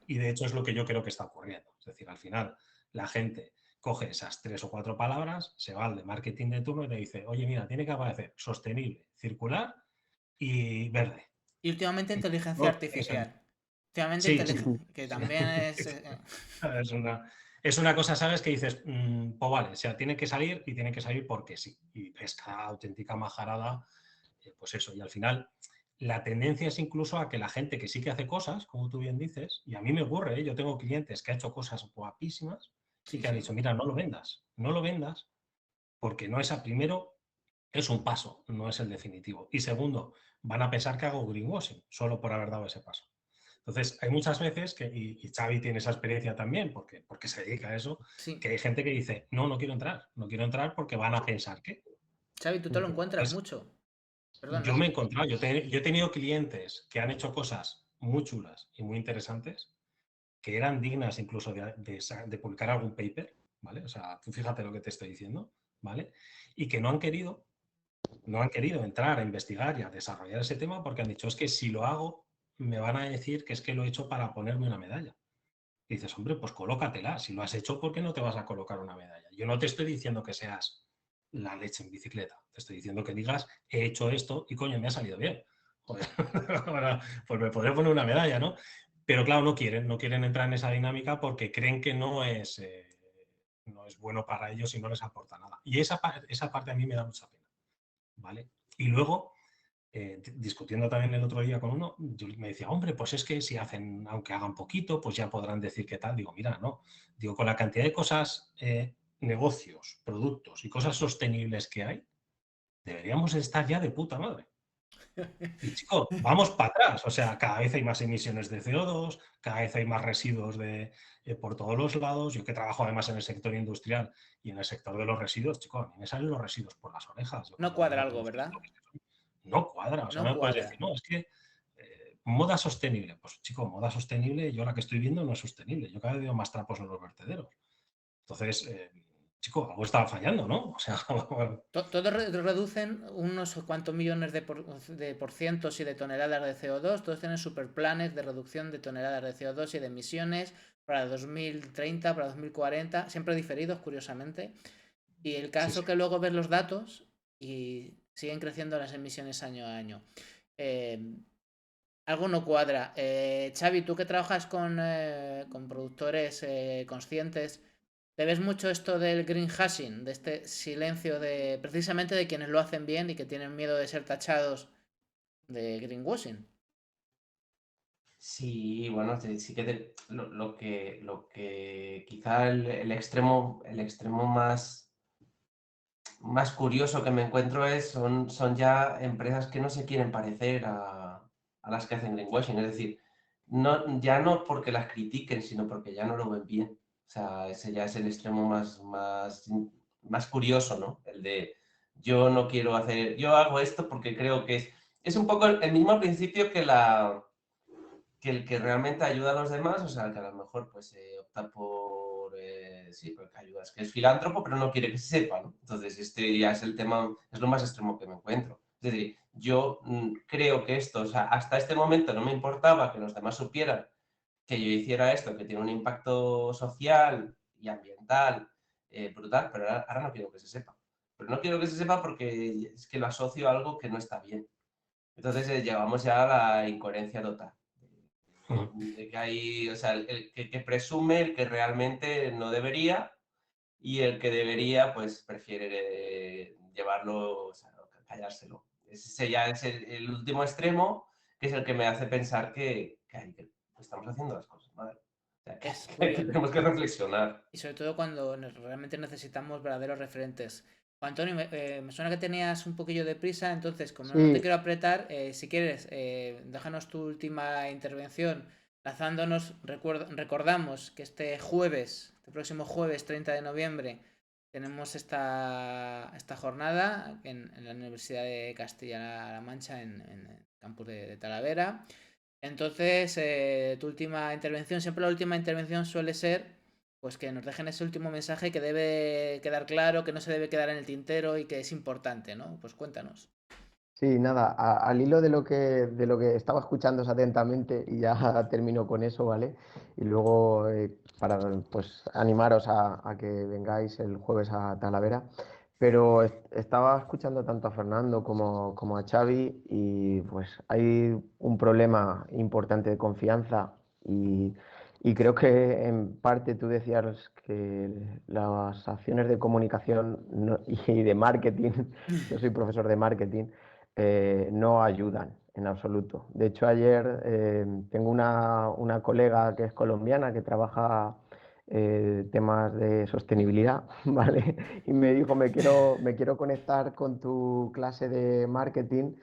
y de hecho es lo que yo creo que está ocurriendo. Es decir, al final la gente coge esas 3 o 4 palabras, se va al de marketing de turno y le dice, oye, mira, tiene que aparecer sostenible, circular y verde. Y últimamente Y inteligencia todo eso, artificial. Últimamente Sí, sí. que también es... Es una cosa, ¿sabes? Que dices, pues vale, o sea, tiene que salir y tiene que salir porque sí. Y esta auténtica majarada, pues eso. Y al final, la tendencia es incluso a que la gente que sí que hace cosas, como tú bien dices, y a mí me ocurre, ¿eh? Yo tengo clientes que han hecho cosas guapísimas y Sí, que han sí. dicho, mira, no lo vendas, porque no es a primero, es un paso, no es el definitivo. Y segundo, van a pensar que hago greenwashing solo por haber dado ese paso. Entonces, hay muchas veces que, y Xavi tiene esa experiencia también, porque se dedica a eso, Sí. que hay gente que dice, no quiero entrar porque van a pensar que. Xavi, tú te lo encuentras Entonces, mucho. yo Perdona. me he encontrado, yo he tenido clientes que han hecho cosas muy chulas y muy interesantes, que eran dignas incluso de publicar algún paper, ¿vale? O sea, tú fíjate lo que te estoy diciendo, ¿vale? Y que no han querido entrar a investigar y a desarrollar ese tema porque han dicho, es que si lo hago, me van a decir que es que lo he hecho para ponerme una medalla. Y dices, hombre, pues colócatela. Si lo has hecho, ¿por qué no te vas a colocar una medalla? Yo no te estoy diciendo que seas la leche en bicicleta. Te estoy diciendo que digas, he hecho esto y coño, me ha salido bien. Joder, bueno, pues me podré poner una medalla, ¿no? Pero claro, no quieren entrar en esa dinámica porque creen que no es bueno para ellos y no les aporta nada. Y esa parte a mí me da mucha pena, ¿vale? Y luego, discutiendo también el otro día con uno, yo me decía, hombre, pues es que si hacen, aunque hagan poquito, pues ya podrán decir qué tal. Digo, mira, no. Digo, con la cantidad de cosas, negocios, productos y cosas sostenibles que hay, deberíamos estar ya de puta madre. Y chicos, vamos para atrás. O sea, cada vez hay más emisiones de CO2, cada vez hay más residuos por todos los lados. Yo que trabajo además en el sector industrial y en el sector de los residuos, chicos, a mí me salen los residuos por las orejas. Yo No cuando veo cuadra la algo, producción, ¿verdad? no cuadra. O sea, No no me puedes cuadra. decir, no, es que moda sostenible. Pues chico, moda sostenible, yo la que estoy viendo no es sostenible. Yo cada vez veo más trapos en los vertederos. Entonces, chico, algo estaba fallando, ¿no? O sea, Todos reducen unos cuantos millones de por cientos y de toneladas de CO2. Todos tienen superplanes de reducción de toneladas de CO2 y de emisiones para 2030, para 2040, siempre diferidos, curiosamente. Y el sí, caso sí. que luego ves los datos y siguen creciendo las emisiones año a año. Eh, Algo no cuadra. Xavi, tú que trabajas con productores conscientes, ¿te ves mucho esto del greenwashing, de este silencio de precisamente de quienes lo hacen bien y que tienen miedo de ser tachados de greenwashing? Sí, bueno, sí que lo que quizá el extremo más curioso que me encuentro son ya empresas que no se quieren parecer a las que hacen greenwashing. Es decir, ya no porque las critiquen, sino porque ya no lo ven bien. O sea, ese ya es el extremo más curioso, ¿no? El de yo hago esto porque creo que es un poco el mismo principio que el que realmente ayuda a los demás, o sea, que a lo mejor pues opta por, sí, porque ayudas, que es filántropo, pero no quiere que se sepa, ¿no? Entonces, este ya es el tema, es lo más extremo que me encuentro. Es decir, yo creo que esto, o sea, hasta este momento no me importaba que los demás supieran que yo hiciera esto, que tiene un impacto social y ambiental brutal, pero ahora no quiero que se sepa. Pero no quiero que se sepa porque es que lo asocio a algo que no está bien. Entonces llegamos ya a la incoherencia total de que hay, o sea, el que presume, el que realmente no debería y el que debería, pues prefiere llevarlo, o sea, callárselo. Ese ya es el último extremo, que es el que me hace pensar que estamos haciendo las cosas mal. O sea, Es que curioso. tenemos que reflexionar. Y sobre todo cuando realmente necesitamos verdaderos referentes. Antonio, me suena que tenías un poquillo de prisa, entonces, como no te Sí, quiero apretar, si quieres, déjanos tu última intervención, lanzándonos, recordamos que este próximo jueves 30 de noviembre, tenemos esta jornada en la Universidad de Castilla-La Mancha, en el campus de Talavera. Entonces, tu última intervención, siempre la última intervención suele ser pues que nos dejen ese último mensaje que debe quedar claro, que no se debe quedar en el tintero y que es importante, ¿no? Pues cuéntanos. sí, nada, al hilo de lo que estaba escuchando atentamente y ya termino con eso, ¿vale? Y luego para pues animaros a que vengáis el jueves a Talavera. Pero estaba escuchando tanto a Fernando como a Xavi y pues hay un problema importante de confianza Y creo que en parte tú decías que las acciones de comunicación y de marketing, yo soy profesor de marketing, no ayudan en absoluto. De hecho, ayer tengo una colega que es colombiana que trabaja temas de sostenibilidad, ¿vale? Y me dijo, me quiero conectar con tu clase de marketing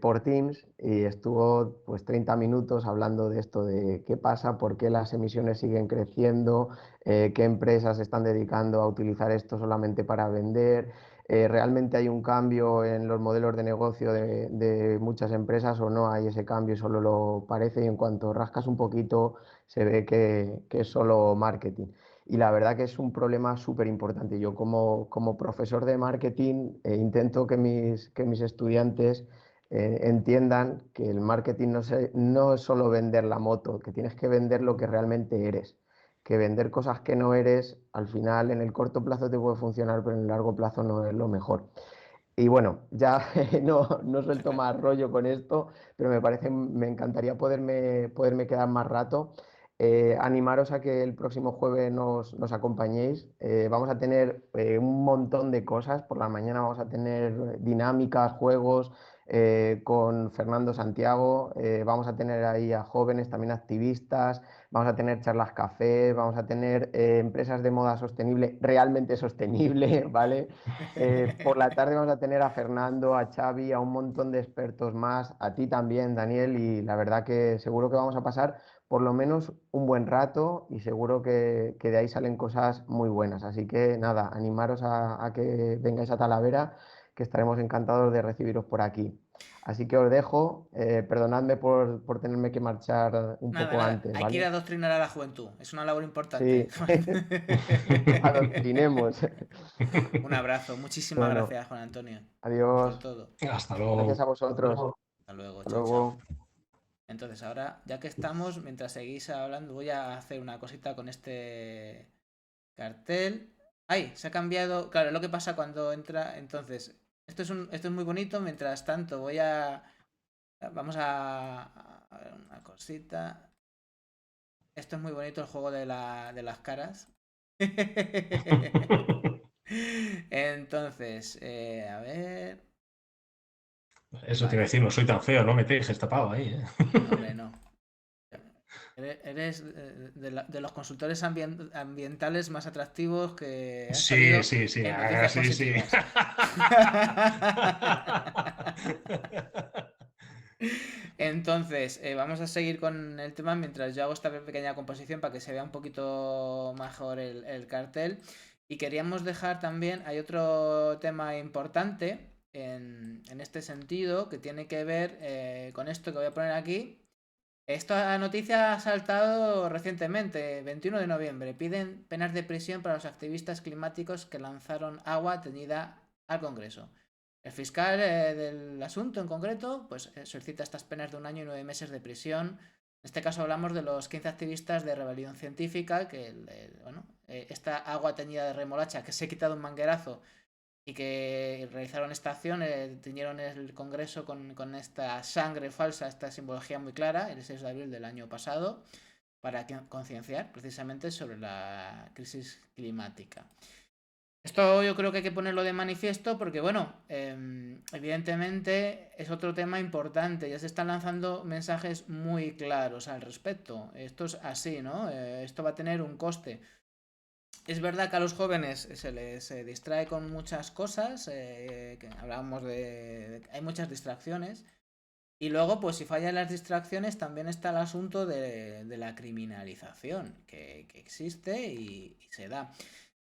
por Teams y estuvo pues 30 minutos hablando de esto, de qué pasa, por qué las emisiones siguen creciendo, qué empresas se están dedicando a utilizar esto solamente para vender. ¿Realmente hay un cambio en los modelos de negocio de muchas empresas o no hay ese cambio, solo lo parece y en cuanto rascas un poquito se ve que es solo marketing? Y la verdad que es un problema súper importante. Yo como profesor de marketing intento que mis estudiantes entiendan que el marketing no es solo vender la moto, que tienes que vender lo que realmente eres, que vender cosas que no eres, al final en el corto plazo te puede funcionar, pero en el largo plazo no es lo mejor. Y bueno, ya no Está suelto claro. más rollo con esto, pero me encantaría poderme quedar más rato. Animaros a que el próximo jueves nos acompañéis. Vamos a tener un montón de cosas. Por la mañana vamos a tener dinámicas, juegos con Fernando Santiago. Vamos a tener ahí a jóvenes, también activistas. Vamos a tener charlas café. Vamos a tener empresas de moda sostenible, realmente sostenible, ¿vale? Por la tarde vamos a tener a Fernando, a Xavi, a un montón de expertos más, a ti también, Daniel, y la verdad que seguro que vamos a pasar por lo menos un buen rato y seguro que de ahí salen cosas muy buenas. Así que nada, animaros a que vengáis a Talavera, que estaremos encantados de recibiros por aquí. Así que os dejo, perdonadme por tenerme que marchar un Nada, poco nada. antes, Hay que ir a ¿vale? adoctrinar a la juventud. Es una labor importante. Sí, adoctrinemos. Un abrazo. Muchísimas Bueno, gracias, Juan Antonio, por adiós. todo. Hasta Gracias luego. a vosotros. Hasta luego. Hasta Chao, chao. luego. Entonces, ahora, ya que estamos, mientras seguís hablando, voy a hacer una cosita con este cartel. ¡Ay! Se ha cambiado. Claro, lo que pasa cuando entra. Entonces, esto es muy bonito. Mientras tanto, vamos a ver una cosita. Esto es muy bonito, el juego de las caras. Entonces, a ver. Eso te iba a Vale. decir, no soy tan feo, no me dejes tapado ahí, ¿eh? No, hombre, no. Eres de los consultores ambientales más atractivos que han Sí, salido sí, sí, en Noticias sí, sí. Positivas. Entonces, vamos a seguir con el tema mientras yo hago esta pequeña composición para que se vea un poquito mejor el cartel. Y queríamos dejar también, hay otro tema importante en este sentido que tiene que ver con esto que voy a poner aquí. Esta noticia ha saltado recientemente, 21 de noviembre. Piden penas de prisión para los activistas climáticos que lanzaron agua teñida al Congreso. El fiscal del asunto en concreto pues solicita estas penas de 1 año y 9 meses de prisión. En este caso hablamos de los 15 activistas de Rebelión Científica, que esta agua teñida de remolacha que se ha quitado un manguerazo y que realizaron esta acción, teñieron el Congreso con esta sangre falsa, esta simbología muy clara, el 6 de abril del año pasado, para concienciar precisamente sobre la crisis climática. Esto yo creo que hay que ponerlo de manifiesto porque, bueno, evidentemente es otro tema importante. Ya se están lanzando mensajes muy claros al respecto. Esto es así, ¿no? Esto va a tener un coste. Es verdad que a los jóvenes se les distrae con muchas cosas, que hablábamos hay muchas distracciones. Y luego, pues si fallan las distracciones, también está el asunto de la criminalización que existe y se da.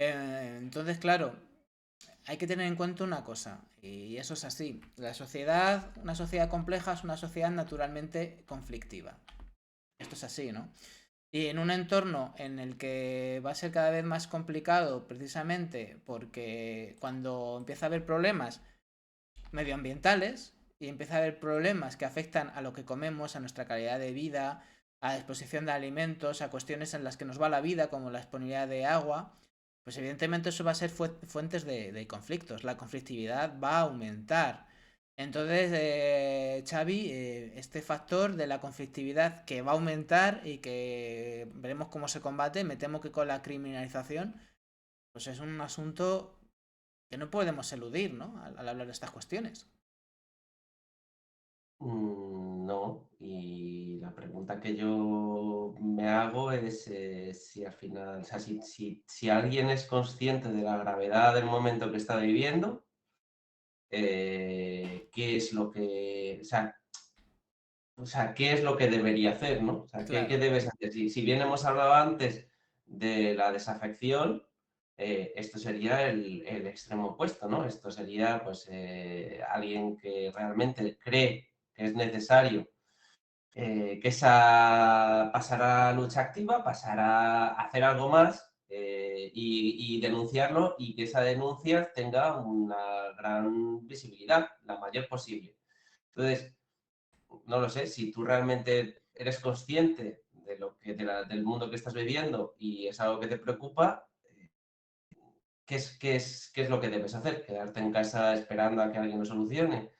Entonces, claro, hay que tener en cuenta una cosa, y eso es así. Una sociedad compleja es una sociedad naturalmente conflictiva. Esto es así, ¿no? Y en un entorno en el que va a ser cada vez más complicado, precisamente porque cuando empieza a haber problemas medioambientales y empieza a haber problemas que afectan a lo que comemos, a nuestra calidad de vida, a la exposición de alimentos, a cuestiones en las que nos va la vida, como la disponibilidad de agua, pues evidentemente eso va a ser fuentes de conflictos. La conflictividad va a aumentar. Entonces, Xavi, este factor de la conflictividad que va a aumentar y que veremos cómo se combate, me temo que con la criminalización, pues es un asunto que no podemos eludir, ¿no? Al hablar de estas cuestiones. No, y la pregunta que yo me hago es si al final, o sea, si alguien es consciente de la gravedad del momento que está viviendo, qué es lo que, o sea, qué es lo que debería hacer, ¿no? O sea, qué Claro, debes hacer. Si bien hemos hablado antes de la desafección, esto sería el extremo opuesto, ¿no? Esto sería, pues, alguien que realmente cree que es necesario que esa pasará a lucha activa, pasará a hacer algo más y denunciarlo y que esa denuncia tenga una gran visibilidad, la mayor posible. Entonces, no lo sé, si tú realmente eres consciente de del mundo que estás viviendo y es algo que te preocupa, ¿qué es lo que debes hacer? ¿Quedarte en casa esperando a que alguien lo solucione?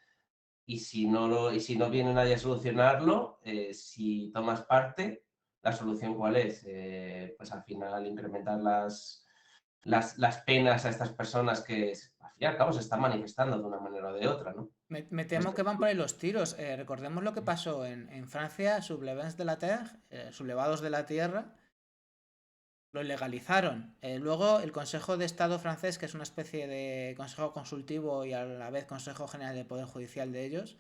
Y si no viene nadie a solucionarlo, si tomas parte, ¿la solución cuál es? Pues al final incrementar las penas a estas personas que al fin y al cabo se están manifestando de una manera o de otra, ¿no? me temo Esto, que van por ahí los tiros. Recordemos lo que pasó en Francia, Sublevens de la Terre, sublevados de la tierra, lo legalizaron. Luego el Consejo de Estado francés, que es una especie de consejo consultivo y a la vez Consejo General del Poder Judicial de ellos,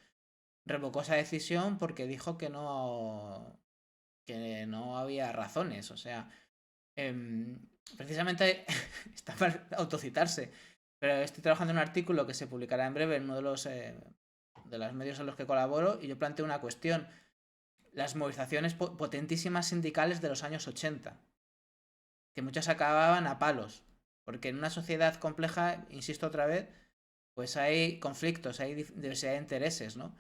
revocó esa decisión porque dijo que no había razones. O sea, precisamente está para autocitarse. Pero estoy trabajando en un artículo que se publicará en breve en uno de los medios en los que colaboro y yo planteo una cuestión. Las movilizaciones potentísimas sindicales de los años 80, que muchas acababan a palos, porque en una sociedad compleja, insisto otra vez, pues hay conflictos, hay diversidad de intereses, ¿no?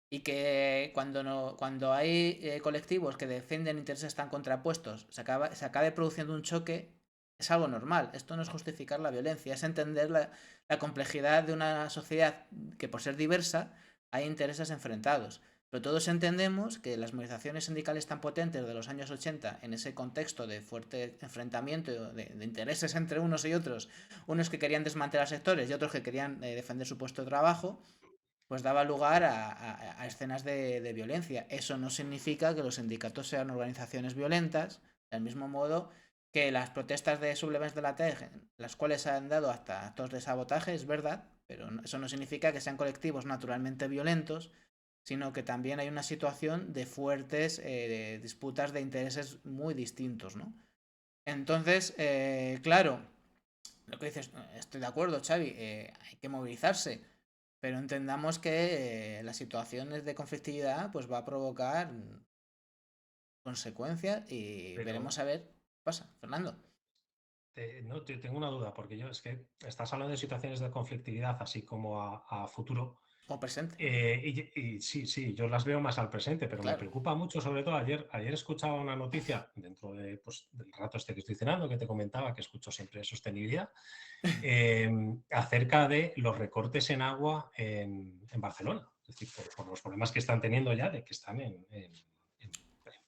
Y que cuando, no, cuando hay colectivos que defienden intereses tan contrapuestos, se acabe produciendo un choque, es algo normal. Esto no es justificar la violencia, es entender la complejidad de una sociedad que por ser diversa hay intereses enfrentados. Pero todos entendemos que las movilizaciones sindicales tan potentes de los años 80, en ese contexto de fuerte enfrentamiento de intereses entre unos y otros, unos que querían desmantelar sectores y otros que querían defender su puesto de trabajo, pues daba lugar a escenas de violencia. Eso no significa que los sindicatos sean organizaciones violentas, del mismo modo que las protestas de Sublevens de la TEG, las cuales se han dado hasta actos de sabotaje, es verdad, pero eso no significa que sean colectivos naturalmente violentos, sino que también hay una situación de fuertes de disputas de intereses muy distintos, ¿no? Entonces, claro, lo que dices, estoy de acuerdo, Xavi, hay que movilizarse, pero entendamos que las situaciones de conflictividad pues va a provocar consecuencias y Pero veremos a ver qué pasa. Fernando, no, tengo una duda, porque yo es que estás hablando de situaciones de conflictividad así como a futuro. o presente, Y sí, sí, yo las veo más al presente, pero me claro. preocupa mucho, sobre todo ayer escuchaba una noticia dentro de, pues, del rato este que estoy cenando, que te comentaba, que escucho siempre sostenibilidad, acerca de los recortes en agua en Barcelona. Es decir, por los problemas que están teniendo ya de que están en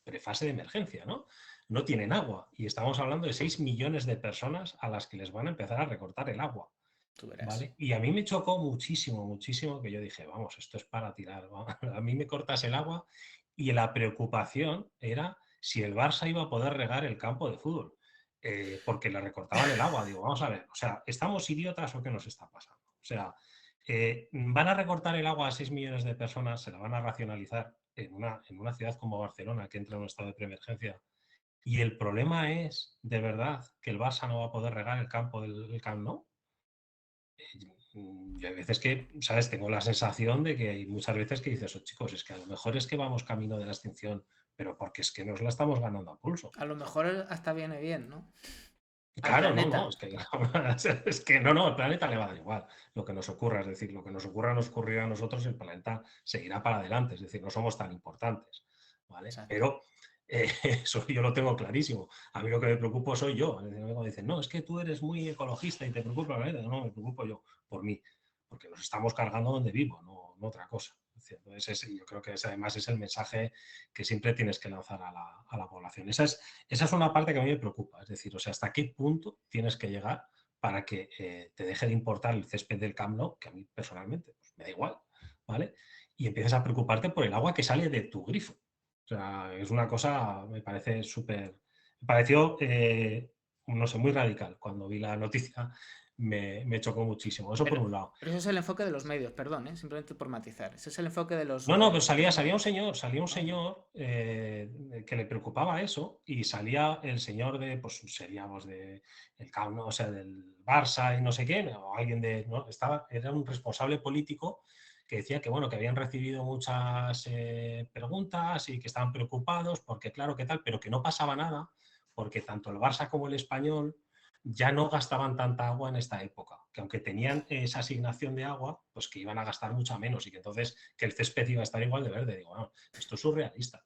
prefase de emergencia, ¿no? No tienen agua y estamos hablando de 6 millones de personas a las que les van a empezar a recortar el agua. Tú verás. ¿Vale? Y a mí me chocó muchísimo, muchísimo que yo dije, vamos, esto es para tirar, vamos. A mí me cortas el agua y la preocupación era si el Barça iba a poder regar el campo de fútbol, porque le recortaban el agua. Digo, vamos a ver, o sea, ¿estamos idiotas o qué nos está pasando? O sea, van a recortar el agua a 6 millones de personas, se la van a racionalizar en una ciudad como Barcelona, que entra en un estado de preemergencia. Y el problema es, de verdad, que el Barça no va a poder regar el campo del Camp Nou. Y hay veces que, ¿sabes? Tengo la sensación de que hay muchas veces que dices, oh, chicos, es que a lo mejor es que vamos camino de la extinción, pero porque es que nos la estamos ganando a pulso. A lo mejor hasta viene bien, ¿no? Al Claro, no, no, planeta. es que, es que no, no, al planeta le va a dar igual lo que nos ocurra, es decir, lo que nos ocurra nos ocurrirá a nosotros, el planeta seguirá para adelante, es decir, no somos tan importantes, ¿vale? Exacto. Pero eso yo lo tengo clarísimo. A mí lo que me preocupo soy yo. Es decir, cuando dicen, no, es que tú eres muy ecologista y te preocupa el planeta, no, me preocupo yo por mí, porque nos estamos cargando donde vivo, no, no otra cosa. Entonces, yo creo que ese además es el mensaje que siempre tienes que lanzar a la población. Esa es una parte que a mí me preocupa, es decir, o sea, hasta qué punto tienes que llegar para que te deje de importar el césped del Camp Nou, que a mí personalmente pues, me da igual, ¿vale? Y empieces a preocuparte por el agua que sale de tu grifo. O sea, es una cosa, me parece súper... Me pareció, no sé, muy radical. Cuando vi la noticia me chocó muchísimo. Eso por un lado. Pero ese es el enfoque de los medios, perdón, simplemente por matizar. Ese es el enfoque de los... No, no, pero de los salía un medios. señor que le preocupaba eso y salía el señor de, pues seríamos de el Camp Nou, o sea, del Barça y no sé qué, o alguien de, no, era un responsable político que decía que, bueno, que habían recibido muchas preguntas y que estaban preocupados porque, claro, qué tal, pero que no pasaba nada porque tanto el Barça como el Español ya no gastaban tanta agua en esta época, que aunque tenían esa asignación de agua, pues que iban a gastar mucha menos y que entonces que el césped iba a estar igual de verde. Digo, bueno, esto es surrealista.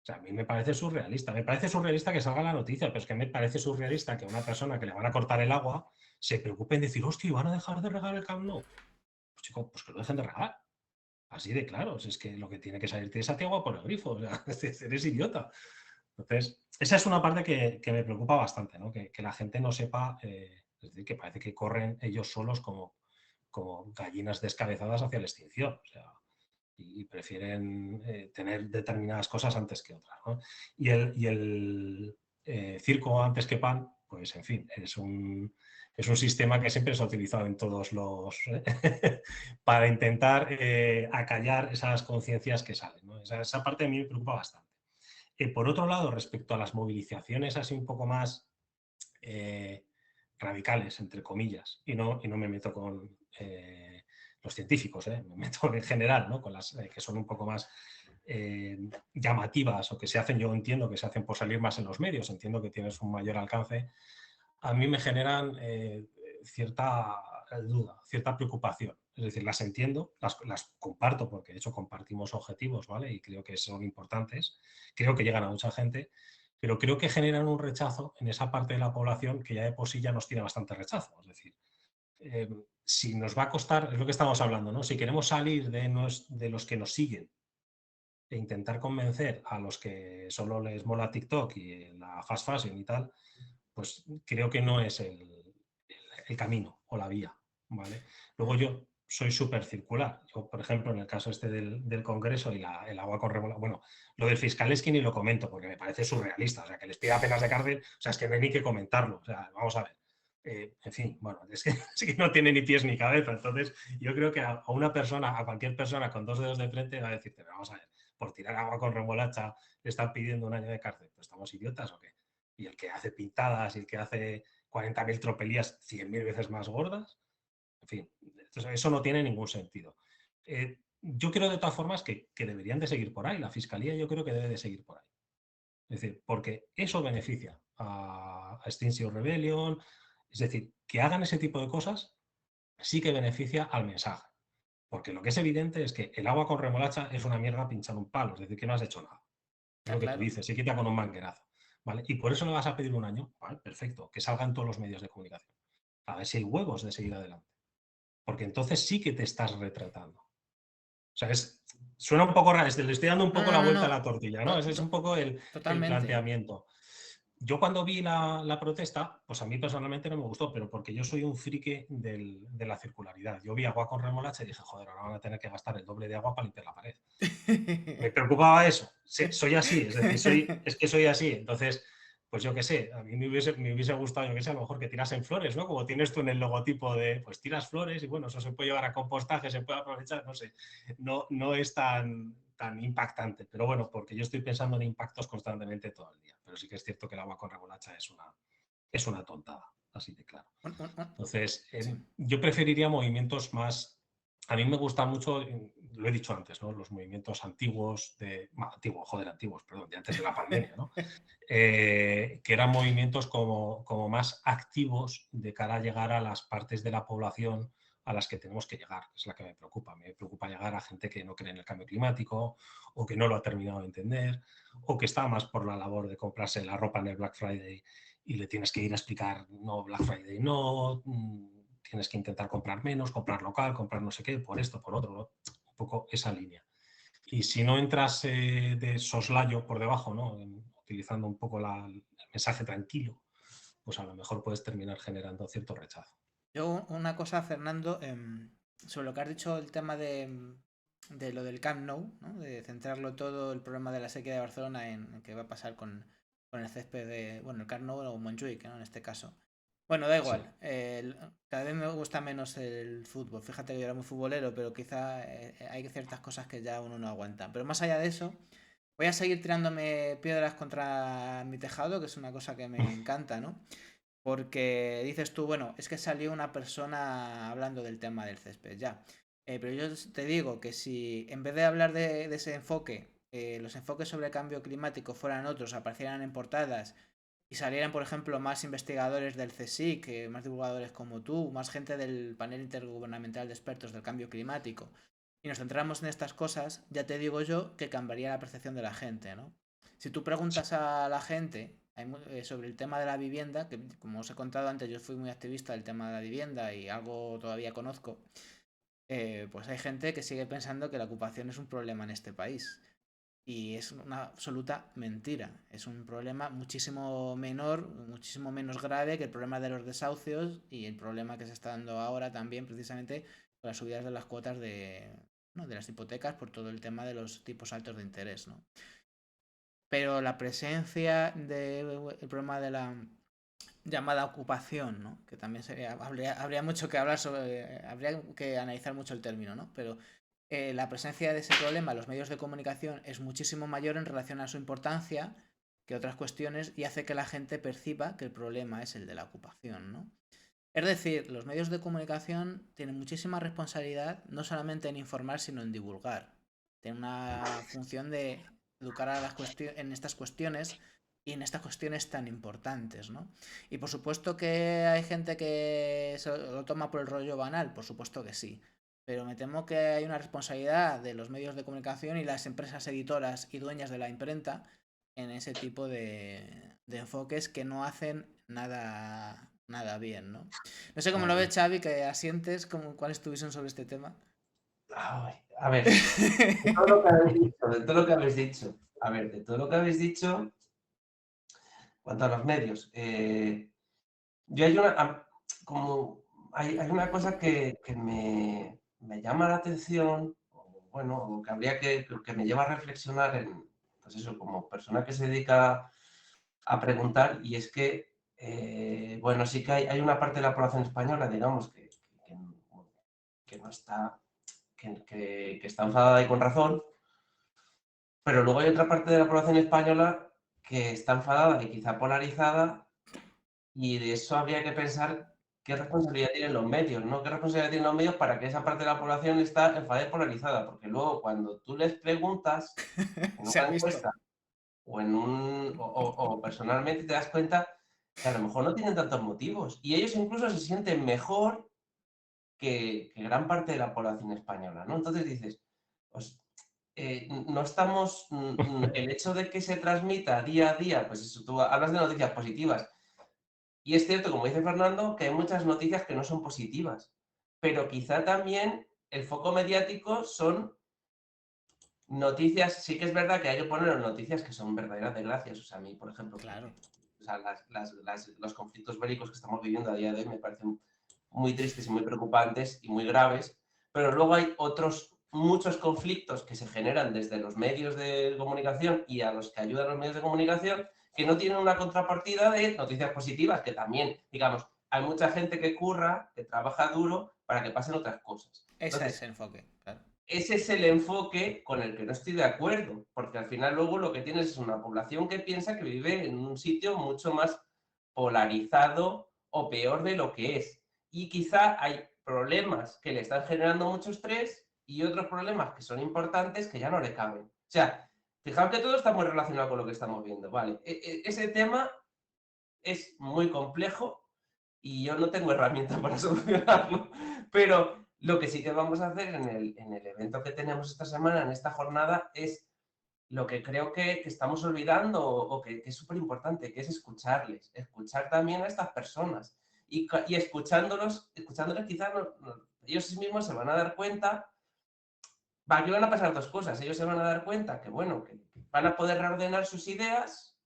O sea, a mí me parece surrealista. Me parece surrealista que salga la noticia, pero es que me parece surrealista que una persona que le van a cortar el agua se preocupe en decir, hostia, ¿van a dejar de regar el Camp Nou? Pues chicos, pues que lo dejen de regar. Así de claro. Es que lo que tiene que salirte es a ti agua por el grifo. O sea, eres idiota. Entonces, esa es una parte que me preocupa bastante, ¿no? Que la gente no sepa, es decir, que parece que corren ellos solos como gallinas descabezadas hacia la extinción, o sea, y prefieren tener determinadas cosas antes que otras, ¿no? Y el circo antes que pan, pues en fin, es un sistema que siempre se ha utilizado en todos los... para intentar acallar esas conciencias que salen, ¿no? Esa parte a mí me preocupa bastante. Por otro lado, respecto a las movilizaciones así un poco más radicales, entre comillas, y no me meto con los científicos, me meto en general, ¿no? Con las que son un poco más llamativas o que se hacen, yo entiendo que se hacen por salir más en los medios, entiendo que tienes un mayor alcance, a mí me generan cierta duda, cierta preocupación. Es decir, las entiendo, las comparto porque de hecho compartimos objetivos, ¿vale? Y creo que son importantes, creo que llegan a mucha gente, pero creo que generan un rechazo en esa parte de la población que ya de por sí ya nos tiene bastante rechazo. Es decir, si nos va a costar, es lo que estamos hablando, ¿no? Si queremos salir de los que nos siguen e intentar convencer a los que solo les mola TikTok y la fast fashion y tal, pues creo que no es el camino o la vía, ¿vale? Luego yo soy súper circular. Yo, por ejemplo, en el caso este del Congreso y el agua con remolacha, bueno, lo del fiscal es que ni lo comento porque me parece surrealista, o sea, que les pida penas de cárcel, o sea, es que no hay ni que comentarlo, o sea, vamos a ver. En fin, bueno, es que no tiene ni pies ni cabeza, entonces yo creo que a una persona, a cualquier persona con dos dedos de frente va a decirte, vamos a ver, por tirar agua con remolacha le están pidiendo un año de cárcel, pues ¿estamos idiotas o qué? Y el que hace pintadas y el que hace 40.000 tropelías 100.000 veces más gordas, en fin, eso no tiene ningún sentido. Yo creo de todas formas que deberían de seguir por ahí, la Fiscalía yo creo que debe de seguir por ahí. Es decir, porque eso beneficia a Extinction Rebellion, es decir, que hagan ese tipo de cosas sí que beneficia al mensaje. Porque lo que es evidente es que el agua con remolacha es una mierda pinchar un palo, es decir, que no has hecho nada. Es lo que tú dices, se quita con un manguerazo. ¿Vale? Y por eso le vas a pedir un año, ¿vale? Perfecto, que salgan todos los medios de comunicación. A ver si hay huevos de seguir adelante. Porque entonces sí que te estás retratando. O sea, suena un poco raro, le estoy dando un poco la vuelta a la tortilla, ¿no? Ese es un poco el planteamiento. Yo cuando vi la protesta, pues a mí personalmente no me gustó, pero porque yo soy un friki de la circularidad. Yo vi agua con remolacha y dije, joder, ahora van a tener que gastar el doble de agua para limpiar la pared. Me preocupaba eso. Soy así, es decir, es que soy así. Entonces, pues yo qué sé, a mí me hubiese gustado, yo qué sé, a lo mejor que tirasen flores, ¿no? Como tienes tú en el logotipo de, pues tiras flores y bueno, eso se puede llevar a compostaje, se puede aprovechar, no sé. No es tan impactante, pero bueno, porque yo estoy pensando en impactos constantemente todo el día. Pero sí que es cierto que el agua con remolacha es una tontada, así de claro. Entonces, yo preferiría movimientos más... A mí me gusta mucho, lo he dicho antes, ¿no? Los movimientos antiguos, de antes de la pandemia, ¿no? Que eran movimientos como más activos de cara a llegar a las partes de la población a las que tenemos que llegar, es la que me preocupa. Me preocupa llegar a gente que no cree en el cambio climático o que no lo ha terminado de entender o que está más por la labor de comprarse la ropa en el Black Friday y le tienes que ir a explicar, no, Black Friday no, tienes que intentar comprar menos, comprar local, comprar no sé qué, por esto, por otro, ¿no? Un poco esa línea. Y si no entras de soslayo por debajo, ¿no? Utilizando un poco el mensaje tranquilo, pues a lo mejor puedes terminar generando cierto rechazo. Yo, una cosa, Fernando, sobre lo que has dicho, el tema de lo del Camp Nou, ¿no? De centrarlo todo, el problema de la sequía de Barcelona en qué va a pasar con el césped de, bueno, el Camp Nou o Montjuic, ¿no? En este caso. Bueno, da Sí. igual. Cada vez me gusta menos el fútbol. Fíjate que yo era muy futbolero, pero quizá hay ciertas cosas que ya uno no aguanta. Pero más allá de eso, voy a seguir tirándome piedras contra mi tejado, que es una cosa que me encanta, ¿no? Porque dices tú, bueno, es que salió una persona hablando del tema del césped, ya. Pero yo te digo que si en vez de hablar de ese enfoque, los enfoques sobre el cambio climático fueran otros, aparecieran en portadas y salieran, por ejemplo, más investigadores del CSIC, más divulgadores como tú, más gente del panel intergubernamental de expertos del cambio climático, y nos centramos en estas cosas, ya te digo yo que cambiaría la percepción de la gente, ¿no? Si tú preguntas a la gente sobre el tema de la vivienda, que como os he contado antes, yo fui muy activista del tema de la vivienda y algo todavía conozco, pues hay gente que sigue pensando que la ocupación es un problema en este país. Y es una absoluta mentira. Es un problema muchísimo menor, muchísimo menos grave que el problema de los desahucios y el problema que se está dando ahora también precisamente con las subidas de las cuotas ¿no? de las hipotecas por todo el tema de los tipos altos de interés, ¿no? Pero la presencia del problema de la llamada ocupación, ¿no? Que también habría mucho que hablar sobre, habría que analizar mucho el término, ¿no? Pero la presencia de ese problema en los medios de comunicación es muchísimo mayor en relación a su importancia que otras cuestiones y hace que la gente perciba que el problema es el de la ocupación, ¿no? Es decir, los medios de comunicación tienen muchísima responsabilidad no solamente en informar, sino en divulgar. Tienen una función de educar a en estas cuestiones y en estas cuestiones tan importantes, ¿no? Y por supuesto que hay gente que lo toma por el rollo banal, por supuesto que sí. Pero me temo que hay una responsabilidad de los medios de comunicación y las empresas editoras y dueñas de la imprenta en ese tipo de enfoques que no hacen nada bien, ¿no? No sé cómo lo ves, Xavi, que asientes, ¿cuál es tu visión sobre este tema? A ver, de todo lo que habéis dicho, de todo lo que habéis dicho, a ver, de todo lo que habéis dicho, cuanto a los medios, yo hay una cosa que me llama la atención, o bueno, o que habría que me lleva a reflexionar pues eso, como persona que se dedica a preguntar, y es que, bueno, sí que hay una parte de la población española, digamos, que no está, que está enfadada y con razón, pero luego hay otra parte de la población española que está enfadada y quizá polarizada, y de eso habría que pensar qué responsabilidad tienen los medios, ¿no? ¿Qué responsabilidad tienen los medios para que esa parte de la población está enfadada y polarizada? Porque luego cuando tú les preguntas en Se ha una visto. encuesta o personalmente te das cuenta que a lo mejor no tienen tantos motivos y ellos incluso se sienten mejor que gran parte de la población española, ¿no? Entonces dices, pues no estamos, el hecho de que se transmita día a día, pues eso, tú hablas de noticias positivas, y es cierto, como dice Fernando, que hay muchas noticias que no son positivas, pero quizá también el foco mediático son noticias. Sí que es verdad que hay que poner noticias que son verdaderas desgracias. O sea, a mí, por ejemplo, Claro. o sea, los conflictos bélicos que estamos viviendo a día de hoy me parecen muy tristes y muy preocupantes y muy graves, pero luego hay otros muchos conflictos que se generan desde los medios de comunicación y a los que ayudan los medios de comunicación que no tienen una contrapartida de noticias positivas, que también, digamos, hay mucha gente que curra, que trabaja duro para que pasen otras cosas. Ese es Entonces, el enfoque, claro. ese es el enfoque con el que no estoy de acuerdo, porque al final luego lo que tienes es una población que piensa que vive en un sitio mucho más polarizado o peor de lo que es. Y quizá hay problemas que le están generando mucho estrés y otros problemas que son importantes que ya no le caben. O sea, fijaos que todo está muy relacionado con lo que estamos viendo, ¿vale? Ese tema es muy complejo y yo no tengo herramientas para solucionarlo, pero lo que sí que vamos a hacer en el evento que tenemos esta semana, en esta jornada, es lo que creo que estamos olvidando o que es súper importante, que es escucharles, escuchar también a estas personas y escuchándoles quizás ellos mismos se van a dar cuenta, aquí van a pasar dos cosas. Ellos se van a dar cuenta que, bueno, que van a poder reordenar sus ideas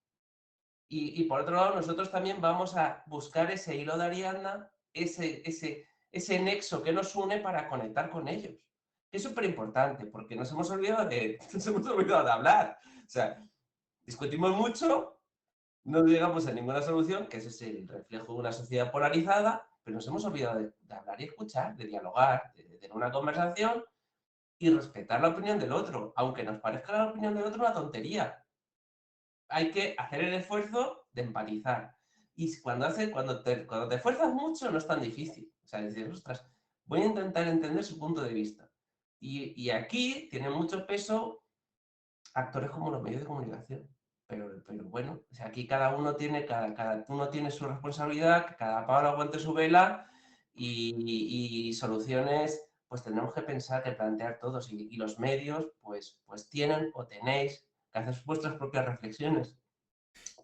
y por otro lado nosotros también vamos a buscar ese hilo de Ariadna, ese nexo que nos une para conectar con ellos. Es súper importante porque nos hemos olvidado de hablar. O sea, discutimos mucho, no llegamos a ninguna solución, que ese es el reflejo de una sociedad polarizada, pero nos hemos olvidado de hablar y escuchar, de dialogar, de tener una conversación y respetar la opinión del otro, aunque nos parezca la opinión del otro una tontería. Hay que hacer el esfuerzo de empatizar. Y cuando te esfuerzas mucho no es tan difícil. O sea, decir, ostras, voy a intentar entender su punto de vista. Y aquí tiene mucho peso actores como los medios de comunicación. Pero bueno, o sea, aquí cada uno tiene su responsabilidad, que cada palo aguante su vela y soluciones, pues tenemos que pensar, que plantear todos. Y los medios, pues tienen o tenéis que hacer vuestras propias reflexiones.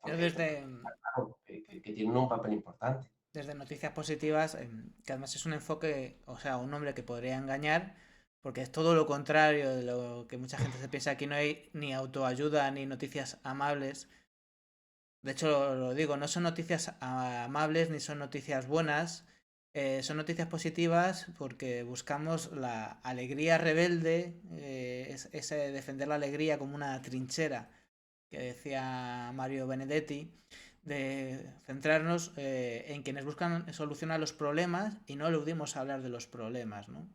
Yo Porque claro, que tienen un papel importante. desde Noticias Positivas, que además es un enfoque, o sea, un nombre que podría engañar, porque es todo lo contrario de lo que mucha gente se piensa. Aquí no hay ni autoayuda ni noticias amables. De hecho, lo digo, no son noticias amables ni son noticias buenas. Son noticias positivas porque buscamos la alegría rebelde, ese defender la alegría como una trinchera que decía Mario Benedetti, de centrarnos en quienes buscan solucionar los problemas y no eludimos hablar de los problemas, ¿no?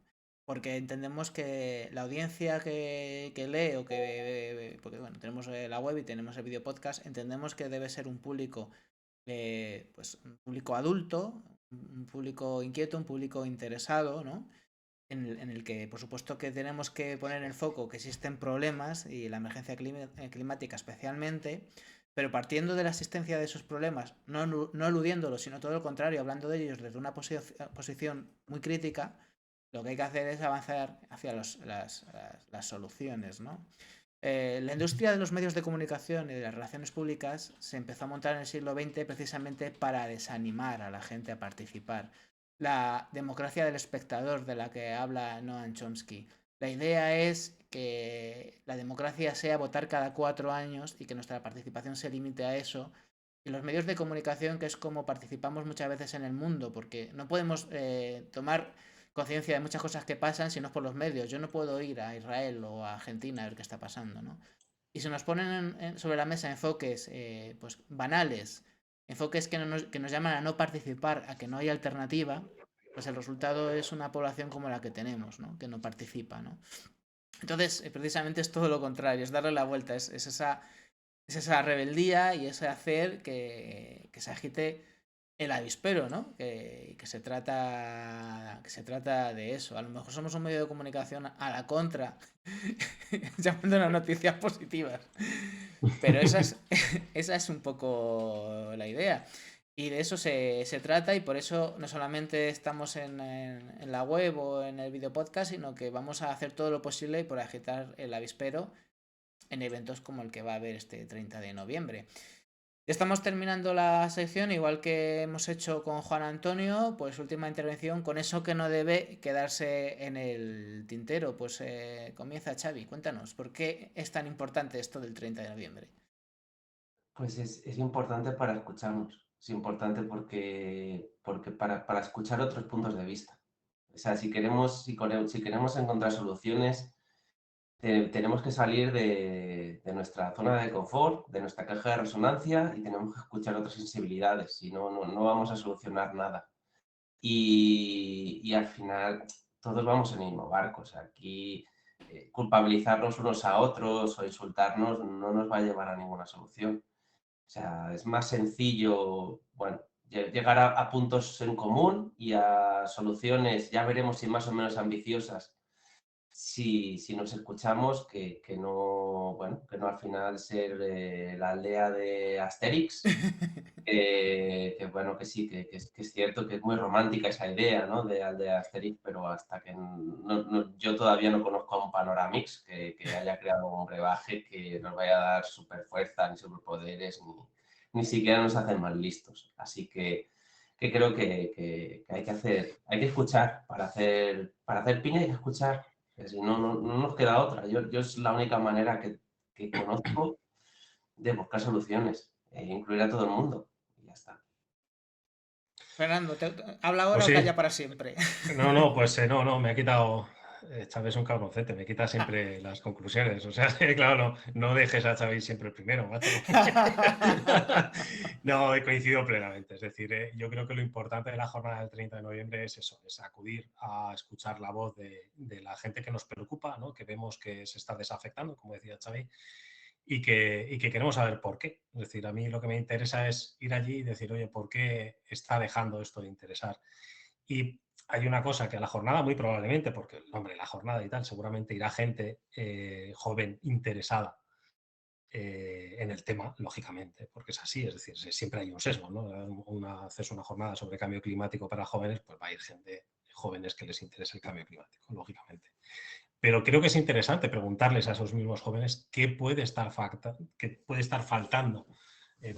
Porque entendemos que la audiencia que lee o que... Porque bueno, tenemos la web y tenemos el video podcast, entendemos que debe ser un público, pues un público adulto, un público inquieto, un público interesado, ¿no? En el que por supuesto que tenemos que poner en el foco que existen problemas y la emergencia climática especialmente, pero partiendo de la existencia de esos problemas, no eludiéndolos, sino todo lo contrario, hablando de ellos desde una posición muy crítica, lo que hay que hacer es avanzar hacia las soluciones, ¿no? La industria de los medios de comunicación y de las relaciones públicas se empezó a montar en el siglo XX precisamente para desanimar a la gente a participar. La democracia del espectador de la que habla Noam Chomsky. La idea es que la democracia sea votar cada 4 años y que nuestra participación se limite a eso. Y los medios de comunicación, que es como participamos muchas veces en el mundo, porque no podemos tomar conciencia de muchas cosas que pasan si no es por los medios. Yo no puedo ir a Israel o a Argentina a ver qué está pasando, ¿no? Y se nos ponen sobre la mesa enfoques pues banales, enfoques que nos llaman a no participar, a que no hay alternativa, pues el resultado es una población como la que tenemos, ¿no? Que no participa, ¿no? Entonces, precisamente es todo lo contrario, es darle la vuelta, es esa rebeldía y ese hacer que se agite el avispero, ¿no? Que se trata de eso. A lo mejor somos un medio de comunicación a la contra, llamándonos noticias positivas. Pero esa es un poco la idea. Y de eso se trata y por eso no solamente estamos en la web o en el video podcast, sino que vamos a hacer todo lo posible por agitar el avispero en eventos como el que va a haber este 30 de noviembre. Ya estamos terminando la sección, igual que hemos hecho con Juan Antonio, pues última intervención con eso que no debe quedarse en el tintero. Pues comienza Xavi, cuéntanos, ¿por qué es tan importante esto del 30 de noviembre? Pues es importante para escucharnos, es importante porque para escuchar otros puntos de vista. O sea, si queremos encontrar soluciones, tenemos que salir de nuestra zona de confort, de nuestra caja de resonancia y tenemos que escuchar otras sensibilidades, si no, no vamos a solucionar nada. Y al final todos vamos en el mismo barco. O sea, aquí culpabilizarnos unos a otros o insultarnos no nos va a llevar a ninguna solución. O sea, es más sencillo, bueno, llegar a puntos en común y a soluciones, ya veremos si más o menos ambiciosas, si nos escuchamos, que no, bueno, que no al final ser la aldea de Asterix, que bueno, que sí, que es cierto que es muy romántica esa idea, ¿no? De aldea Asterix, pero hasta que yo todavía no conozco a un Panoramix que haya creado un brebaje que nos vaya a dar super fuerza, ni superpoderes, ni siquiera nos hacen más listos. Así que creo que hay que escuchar, para hacer piña hay que escuchar. Si no nos queda otra. Yo es la única manera que conozco de buscar soluciones, incluir a todo el mundo. Y ya está. Fernando, ¿habla ahora Pues o sí, calla para siempre? no, pues no, me ha quitado. Chávez es un cabroncete, me quita siempre las conclusiones. O sea, claro, no dejes a Chávez siempre el primero, macho. No, he coincidido plenamente. Es decir, yo creo que lo importante de la jornada del 30 de noviembre es eso, es acudir a escuchar la voz de la gente que nos preocupa, ¿no? Que vemos que se está desafectando, como decía Xavi, y que queremos saber por qué. Es decir, a mí lo que me interesa es ir allí y decir, oye, ¿por qué está dejando esto de interesar? Y hay una cosa que a la jornada, muy probablemente, porque, hombre, la jornada y tal, seguramente irá gente joven interesada en el tema, lógicamente, porque es así, es decir, siempre hay un sesgo, ¿no? Haces una jornada sobre cambio climático para jóvenes, pues va a ir gente jóvenes que les interese el cambio climático, lógicamente. Pero creo que es interesante preguntarles a esos mismos jóvenes qué puede estar faltando.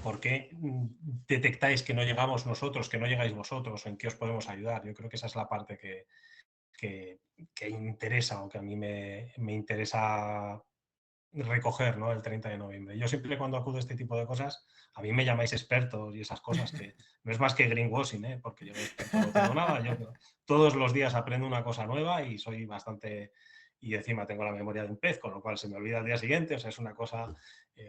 ¿Por qué detectáis que no llegamos nosotros, que no llegáis vosotros, o en qué os podemos ayudar? Yo creo que esa es la parte que interesa o que a mí me interesa recoger, ¿no? El 30 de noviembre. Yo siempre cuando acudo a este tipo de cosas, a mí me llamáis expertos y esas cosas, que no es más que greenwashing, ¿eh? Porque yo de experto no tengo nada. Yo todos los días aprendo una cosa nueva y soy bastante... Y encima tengo la memoria de un pez, con lo cual se me olvida al día siguiente. O sea, es una cosa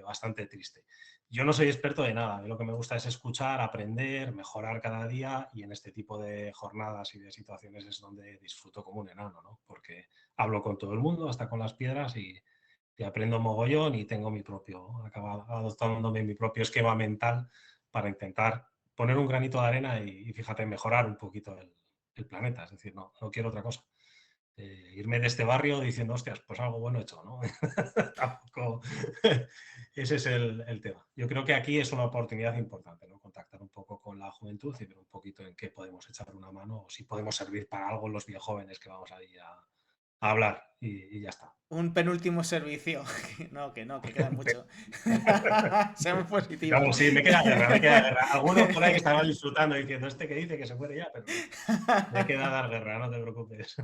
bastante triste. Yo no soy experto de nada. Lo que me gusta es escuchar, aprender, mejorar cada día, y en este tipo de jornadas y de situaciones es donde disfruto como un enano, ¿no? Porque hablo con todo el mundo, hasta con las piedras, y aprendo mogollón y tengo acabo adoptándome mi propio esquema mental para intentar poner un granito de arena y fíjate, mejorar un poquito el planeta. Es decir, no quiero otra cosa. Irme de este barrio diciendo, hostias, pues algo bueno he hecho, ¿no? Tampoco. Ese es el tema. Yo creo que aquí es una oportunidad importante, ¿no? Contactar un poco con la juventud y ver un poquito en qué podemos echar una mano, o si podemos servir para algo los jóvenes que vamos ahí a hablar, y ya está. Un penúltimo servicio. Que queda mucho. Seamos positivos. Vamos, sí, me queda guerra. Alguno por ahí que estará disfrutando diciendo, este que dice que se muere ya, pero no. Me queda dar guerra, no te preocupes.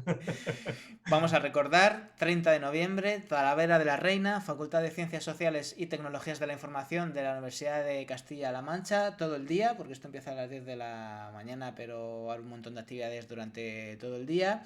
Vamos a recordar, 30 de noviembre, Talavera de la Reina, Facultad de Ciencias Sociales y Tecnologías de la Información de la Universidad de Castilla-La Mancha, todo el día, porque esto empieza a las 10 de la mañana, pero hay un montón de actividades durante todo el día.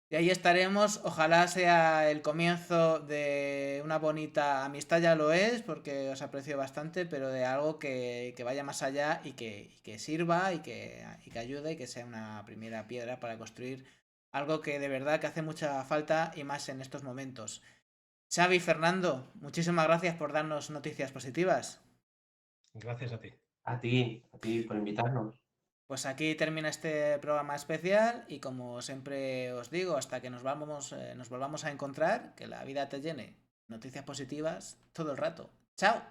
Y ahí estaremos, ojalá sea el comienzo de una bonita amistad, ya lo es, porque os aprecio bastante, pero de algo que vaya más allá y que sirva y que ayude y que sea una primera piedra para construir algo que de verdad que hace mucha falta y más en estos momentos. Xavi, Fernando, muchísimas gracias por darnos noticias positivas. Gracias a ti. A ti por invitarnos. Pues aquí termina este programa especial y como siempre os digo, hasta que nos volvamos a encontrar, que la vida te llene noticias positivas todo el rato. ¡Chao!